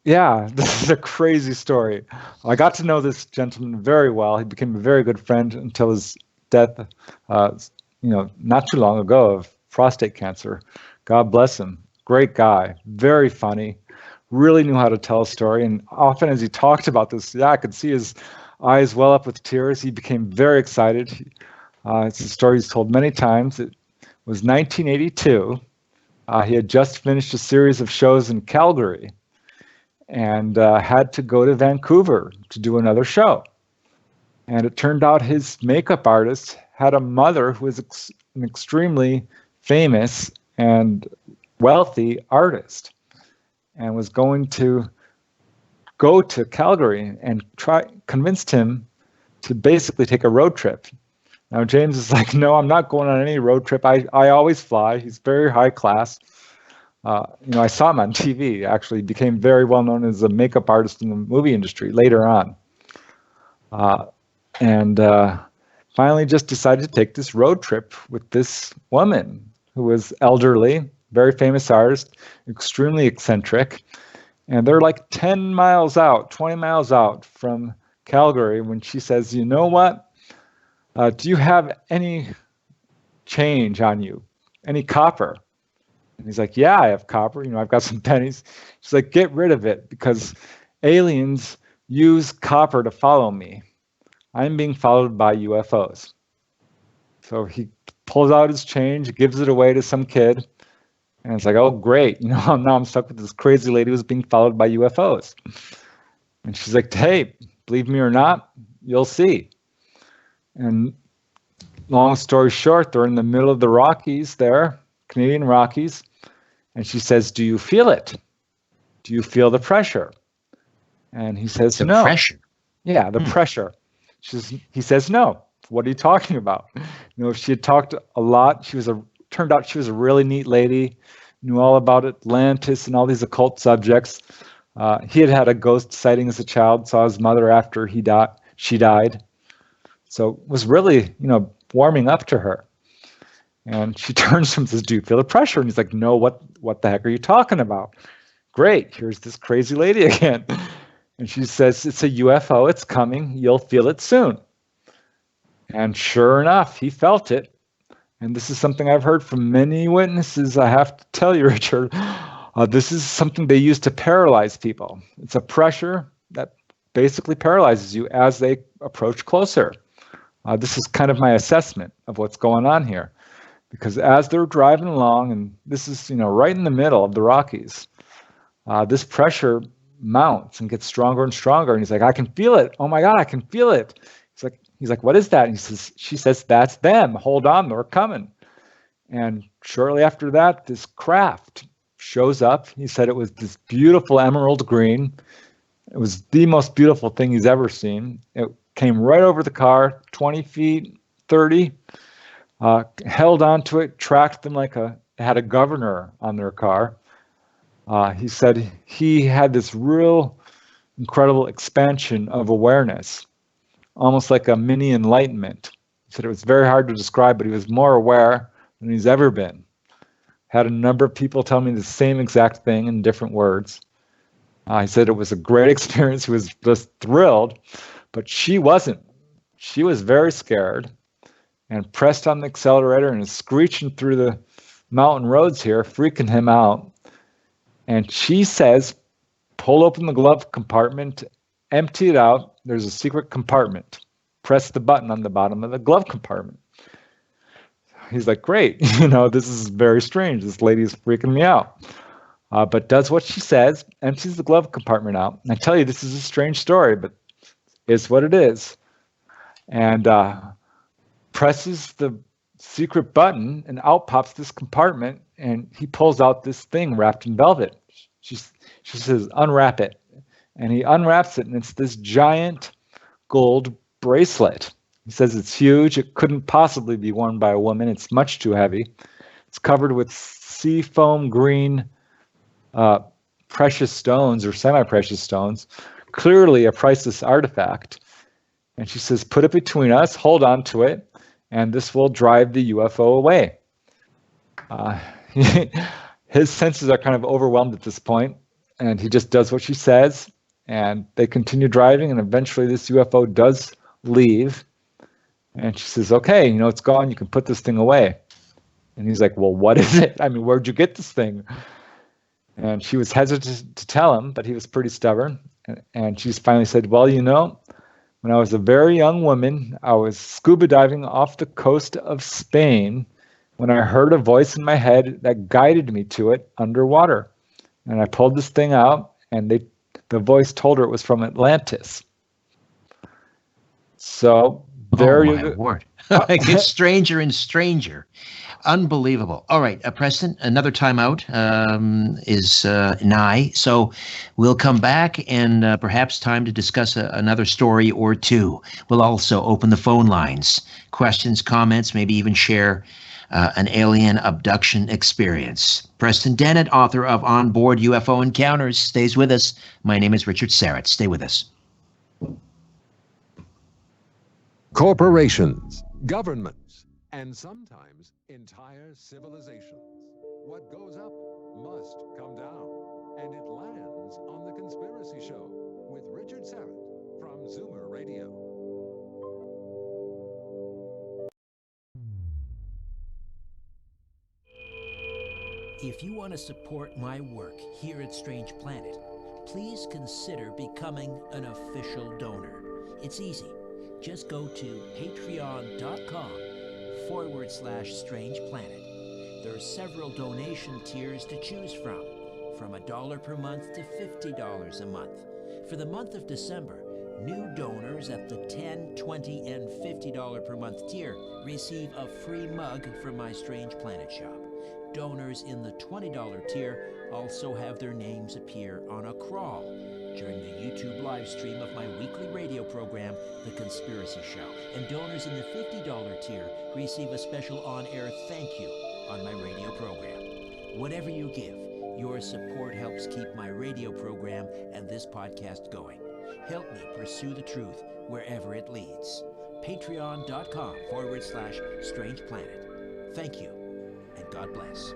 Yeah, this is a crazy story. I got to know this gentleman very well. He became a very good friend until his death, not too long ago, of prostate cancer. God bless him. Great guy, very funny, really knew how to tell a story. And often as he talked about this, I could see his eyes well up with tears. He became very excited. It's a story he's told many times. It was 1982. He had just finished a series of shows in Calgary and had to go to Vancouver to do another show. And it turned out his makeup artist had a mother who was an extremely famous and wealthy artist, and was going to go to Calgary and convinced him to basically take a road trip. Now James is like, no, I'm not going on any road trip. I always fly. He's very high class. I saw him on TV. Actually, he became very well known as a makeup artist in the movie industry later on. And finally just decided to take this road trip with this woman who was elderly, very famous artist, extremely eccentric. And they're like 10 miles out, 20 miles out from Calgary when she says, you know what? Do you have any change on you? Any copper? And he's like, yeah, I have copper. I've got some pennies. She's like, get rid of it because aliens use copper to follow me. I'm being followed by UFOs. So he pulls out his change, gives it away to some kid. And it's like, oh, great. Now I'm stuck with this crazy lady who's being followed by UFOs. And she's like, hey, believe me or not, you'll see. And long story short, they're in the middle of the Rockies there, Canadian Rockies. And she says, do you feel it? Do you feel the pressure? And he says, no. The pressure? Yeah, the pressure. He says, no. What are you talking about? She had talked a lot. Turned out she was a really neat lady, knew all about Atlantis and all these occult subjects. He had had a ghost sighting as a child, saw his mother after she died. So was really, warming up to her. And she turns to him and says, do you feel the pressure? And he's like, no, what the heck are you talking about? Great, here's this crazy lady again. And she says, it's a UFO, it's coming, you'll feel it soon. And sure enough, he felt it. And this is something I've heard from many witnesses. I have to tell you, Richard, this is something they use to paralyze people. It's a pressure that basically paralyzes you as they approach closer. This is kind of my assessment of what's going on here. Because as they're driving along, and this is right in the middle of the Rockies, this pressure mounts and gets stronger and stronger. And he's like, I can feel it. Oh my God, I can feel it. He's like, what is that? And she says, that's them. Hold on, they're coming. And shortly after that, this craft shows up. He said it was this beautiful emerald green. It was the most beautiful thing he's ever seen. It came right over the car, 20 feet, 30, held onto it, tracked them like it had a governor on their car. He said he had this real incredible expansion of awareness, almost like a mini enlightenment. He said it was very hard to describe, but he was more aware than he's ever been. Had a number of people tell me the same exact thing in different words. He said it was a great experience. He was just thrilled, but she wasn't. She was very scared and pressed on the accelerator and is screeching through the mountain roads here, freaking him out. And she says, pull open the glove compartment, empty it out. There's a secret compartment. Press the button on the bottom of the glove compartment. He's like, great. This is very strange. This lady is freaking me out. But does what she says, empties the glove compartment out. And I tell you, this is a strange story, but it's what it is. And presses the secret button, and out pops this compartment, and he pulls out this thing wrapped in velvet. She says, unwrap it. And he unwraps it, and it's this giant gold bracelet. He says it's huge. It couldn't possibly be worn by a woman. It's much too heavy. It's covered with sea foam green precious stones or semi-precious stones, clearly a priceless artifact. And she says, put it between us, hold on to it, and this will drive the UFO away. His senses are kind of overwhelmed at this point, and he just does what she says, and they continue driving, and eventually this UFO does leave. And she says, okay, it's gone, you can put this thing away. And he's like, well, what is it? I mean, where'd you get this thing? And she was hesitant to tell him, but he was pretty stubborn. And she finally said, well, when I was a very young woman, I was scuba diving off the coast of Spain when I heard a voice in my head that guided me to it underwater. And I pulled this thing out, and the voice told her it was from Atlantis. So there you go. Word. It gets stranger and stranger. Unbelievable. All right, Preston, another timeout is nigh. So we'll come back and perhaps time to discuss another story or two. We'll also open the phone lines. Questions, comments, maybe even share an alien abduction experience. Preston Dennett, author of On Board UFO Encounters, stays with us. My name is Richard Serrett. Stay with us. Corporations, governments, and sometimes entire civilizations. What goes up must come down. And it lands on The Conspiracy Show with Richard Serrett from Zoomer Radio. If you want to support my work here at Strange Planet, please consider becoming an official donor. It's easy. Just go to patreon.com/Strange Planet. There are several donation tiers to choose from $1 per month to $50 a month. For the month of December, new donors at the $10, $20, and $50 per month tier receive a free mug from my Strange Planet shop. Donors in the $20 tier also have their names appear on a crawl during the YouTube live stream of my weekly radio program, The Conspiracy Show. And donors in the $50 tier receive a special on-air thank you on my radio program. Whatever you give, your support helps keep my radio program and this podcast going. Help me pursue the truth wherever it leads. Patreon.com/Strange Planet. Thank you, and God bless.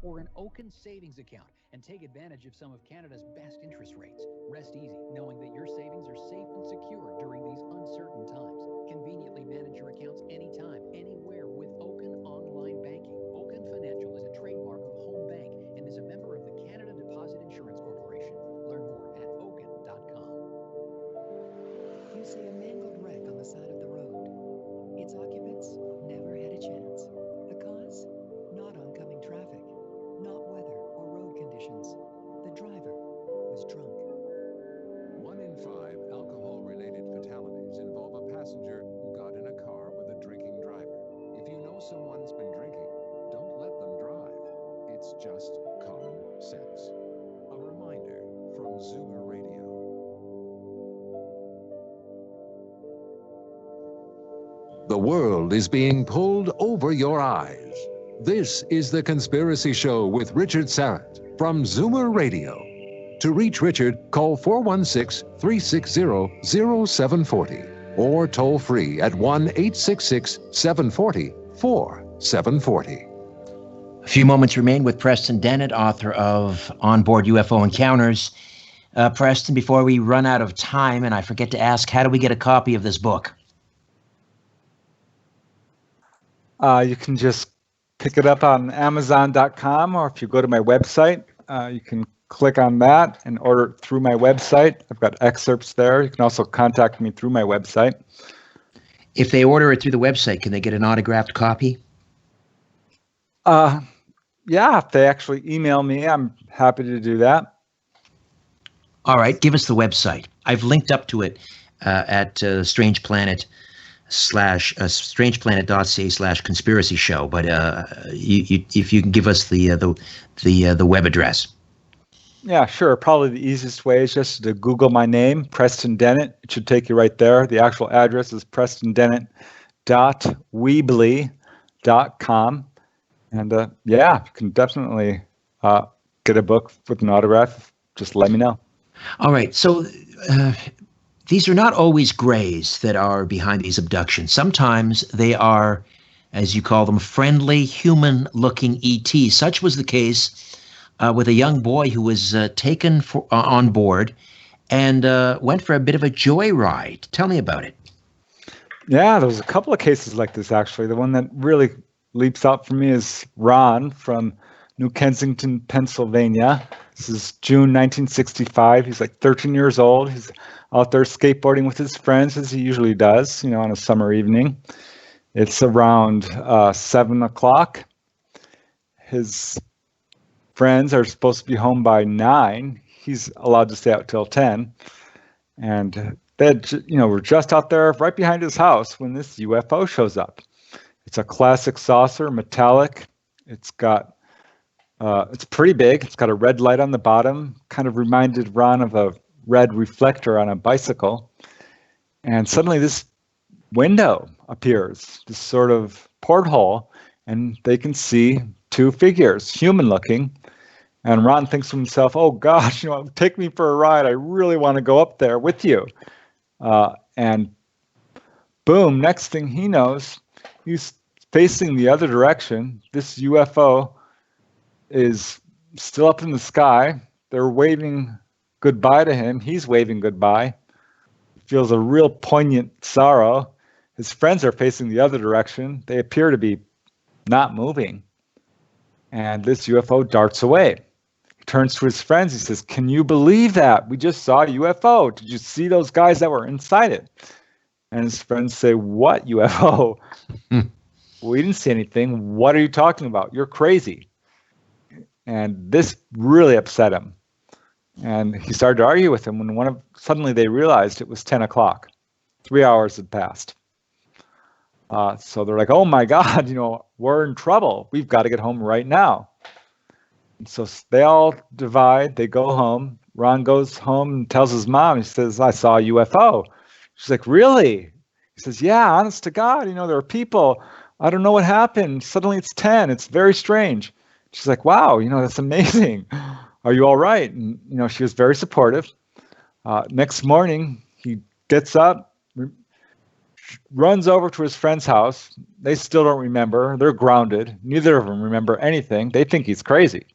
Or an Oaken savings account and take advantage of some of Canada's best interest rates. Rest easy knowing that your savings are safe and secure during these uncertain times. Conveniently manage your accounts anytime, anywhere with Oaken Online Banking. Oaken Financial is a trademark of Home Bank and is a member of the Canada Deposit Insurance Corporation. Learn more at oaken.com. You see a mangled wreck on the side of the road. Its occupants never had a chance. The cause? Not oncoming traffic. Not weather or road conditions. The driver was drunk. 1 in 5 alcohol-related fatalities involve a passenger who got in a car with a drinking driver. If you know someone's been drinking, don't let them drive. It's just common sense. A reminder from Zoomer Radio. The world is being pulled over your eyes. This is The Conspiracy Show with Richard Serrett from Zoomer Radio. To reach Richard, call 416-360-0740 or toll free at 1-866-740-4740. A few moments remain with Preston Dennett, author of On Board UFO Encounters. Preston, before we run out of time, and I forget to ask, how do we get a copy of this book? You can just pick it up on Amazon.com, or if you go to my website, you can click on that and order it through my website. I've got excerpts there. You can also contact me through my website. If they order it through the website, can they get an autographed copy? Yeah, if they actually email me, I'm happy to do that. All right, give us the website. I've linked up to it at Strange Planet strangeplanet.ca/conspiracy show, but if you can give us the web address. Yeah, sure. Probably the easiest way is just to Google my name, Preston Dennett. It should take you right there. The actual address is prestondennett.weebly.com. And yeah, you can definitely get a book with an autograph. Just let me know. All right. So these are not always grays that are behind these abductions. Sometimes they are, as you call them, friendly, human-looking ETs. Such was the case with a young boy who was taken on board and went for a bit of a joyride. Tell me about it. Yeah, there's a couple of cases like this, actually. The one that really leaps out for me is Ron from New Kensington, Pennsylvania. This is June 1965. He's like 13 years old. He's out there skateboarding with his friends, as he usually does, on a summer evening. It's around 7 o'clock. His friends are supposed to be home by 9. He's allowed to stay out till 10. And we're just out there right behind his house when this UFO shows up. It's a classic saucer, metallic. It's pretty big. It's got a red light on the bottom. Kind of reminded Ron of a red reflector on a bicycle. And suddenly this window appears, this sort of porthole, and they can see two figures, human looking. And Ron thinks to himself, oh gosh, take me for a ride. I really want to go up there with you. And boom, next thing he knows, he's facing the other direction. This UFO is still up in the sky. They're waving goodbye to him. He's waving goodbye. He feels a real poignant sorrow. His friends are facing the other direction. They appear to be not moving. And this UFO darts away. He turns to his friends. He says, can you believe that? We just saw a UFO. Did you see those guys that were inside it? And his friends say, what UFO? We didn't see anything. What are you talking about? You're crazy. And this really upset him. And he started to argue with him when suddenly they realized it was 10 o'clock. 3 hours had passed. So they're like, oh my God, we're in trouble. We've got to get home right now. And so they all divide. They go home. Ron goes home and tells his mom. He says, I saw a UFO. She's like, really? He says, yeah, honest to God, there are people. I don't know what happened. Suddenly it's 10. It's very strange. She's like, wow, that's amazing. Are you all right? And, she was very supportive. Next morning, he gets up, runs over to his friend's house. They still don't remember. They're grounded. Neither of them remember anything. They think he's crazy.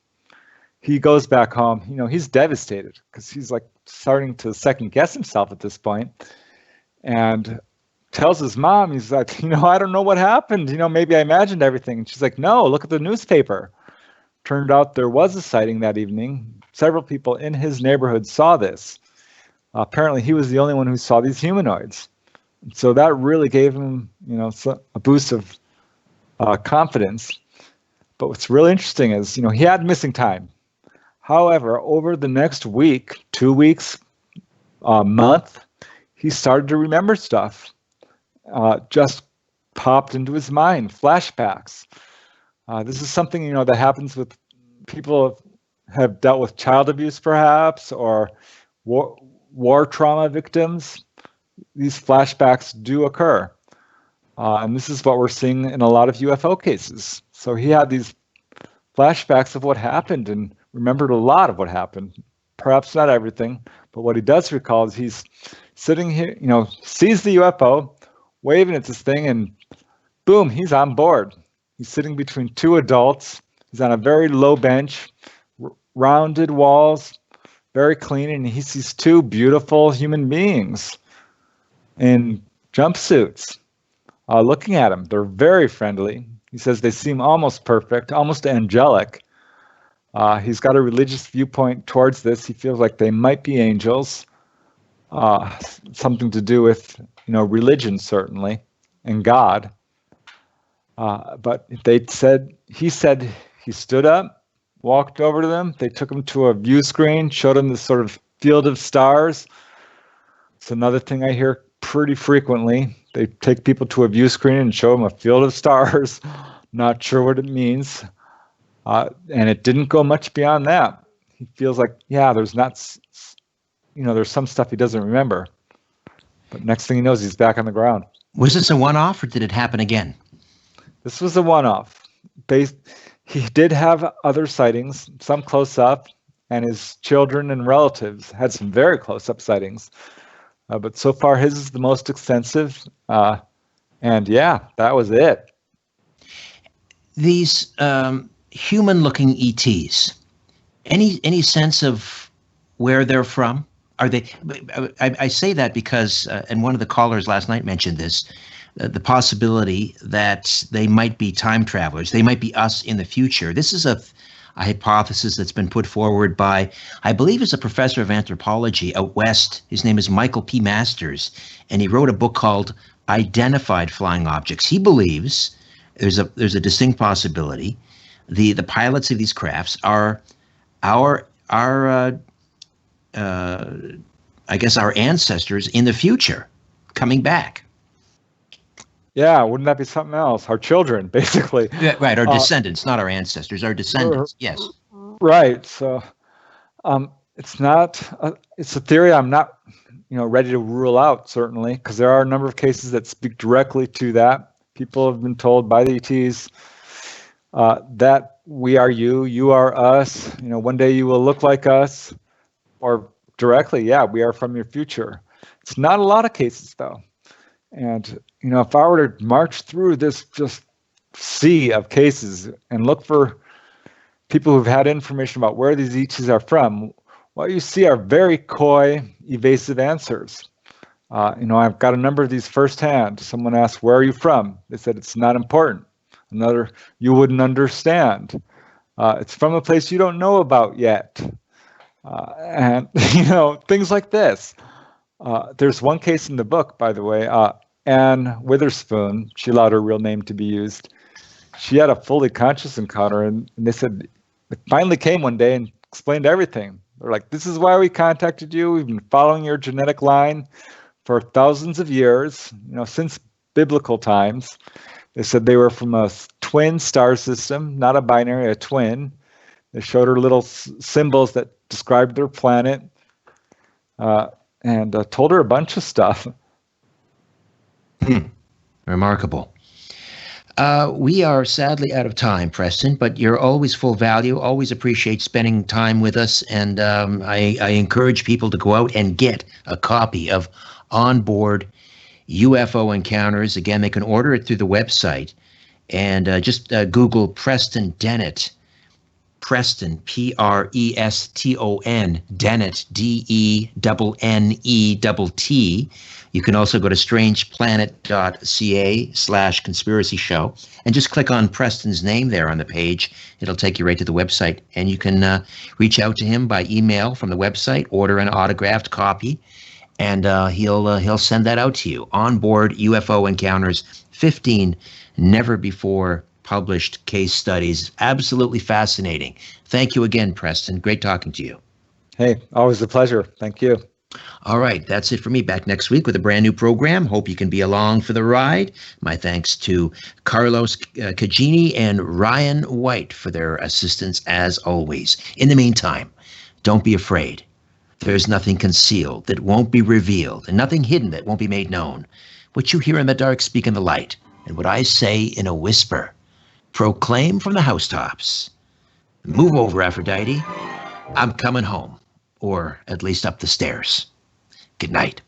He goes back home. He's devastated because he's like starting to second guess himself at this point, and tells his mom, he's like, I don't know what happened. Maybe I imagined everything. And she's like, no, look at the newspaper. Turned out there was a sighting that evening. Several people in his neighborhood saw this. Apparently he was the only one who saw these humanoids. So that really gave him, a boost of confidence. But what's really interesting is, he had missing time. However, over the next week, 2 weeks, month, he started to remember stuff. Just popped into his mind, flashbacks. This is something, that happens with people who have dealt with child abuse, perhaps, or war trauma victims. These flashbacks do occur. And this is what we're seeing in a lot of UFO cases. So he had these flashbacks of what happened and remembered a lot of what happened. Perhaps not everything, but what he does recall is he's sitting here, sees the UFO, waving at this thing, and boom, he's on board. He's sitting between two adults. He's on a very low bench, rounded walls, very clean, and he sees two beautiful human beings in jumpsuits looking at him. They're very friendly. He says they seem almost perfect, almost angelic. He's got a religious viewpoint towards this. He feels like they might be angels, something to do with religion, certainly, and God. But he said he stood up, walked over to them. They took him to a view screen, showed him this sort of field of stars. It's another thing I hear pretty frequently. They take people to a view screen and show them a field of stars. Not sure what it means. And it didn't go much beyond that. He feels like, there's some stuff he doesn't remember. But next thing he knows, he's back on the ground. Was this a one-off or did it happen again? This was a one-off. He did have other sightings, some close-up, and his children and relatives had some very close-up sightings. But so far, his is the most extensive. And that was it. These human-looking ETs, any sense of where they're from? Are they? I say that because, and one of the callers last night mentioned this. the possibility that they might be time travelers. They might be us in the future. This is a hypothesis that's been put forward by, I believe, is a professor of anthropology out west. His name is Michael P. Masters, and he wrote a book called Identified Flying Objects. He believes there's a distinct possibility the pilots of these crafts are our I guess our ancestors in the future coming back. Yeah, wouldn't that be something else? Our children, basically. Yeah, right, our descendants, not our ancestors, our descendants, yes. Right, so it's not, it's a theory I'm not, ready to rule out, certainly, because there are a number of cases that speak directly to that. People have been told by the ETs that we are you, you are us, one day you will look like us, or directly, yeah, we are from your future. It's not a lot of cases, though. And, if I were to march through this just sea of cases and look for people who've had information about where these ETs are from, what you see are very coy, evasive answers. I've got a number of these firsthand. Someone asked, where are you from? They said, it's not important. Another, you wouldn't understand. It's from a place you don't know about yet. And, things like this. There's one case in the book, by the way, Anne Witherspoon, she allowed her real name to be used. She had a fully conscious encounter, and they said it finally came one day and explained everything. They're like, this is why we contacted you. We've been following your genetic line for thousands of years, since biblical times. They said they were from a twin star system, not a binary, a twin. They showed her little symbols that described their planet, and told her a bunch of stuff. Remarkable. We are sadly out of time, Preston, but you're always full value. Always appreciate spending time with us, and I encourage people to go out and get a copy of Onboard UFO Encounters. Again, they can order it through the website, and just Google Preston Dennett. Preston, Preston, Dennett, Dennett. You can also go to strangeplanet.ca/conspiracy show and just click on Preston's name there on the page. It'll take you right to the website, and you can reach out to him by email from the website, order an autographed copy, and he'll send that out to you. Onboard UFO Encounters, 15 never before published case studies. Absolutely fascinating. Thank you again, Preston. Great talking to you. Hey, always a pleasure. Thank you. All right, that's it for me. Back next week with a brand new program. Hope you can be along for the ride. My thanks to Carlos Cagini and Ryan White for their assistance as always. In the meantime, don't be afraid. There's nothing concealed that won't be revealed, and nothing hidden that won't be made known. What you hear in the dark, speak in the light, and what I say in a whisper, proclaim from the housetops. Move over, Aphrodite. I'm coming home, or at least up the stairs. Good night.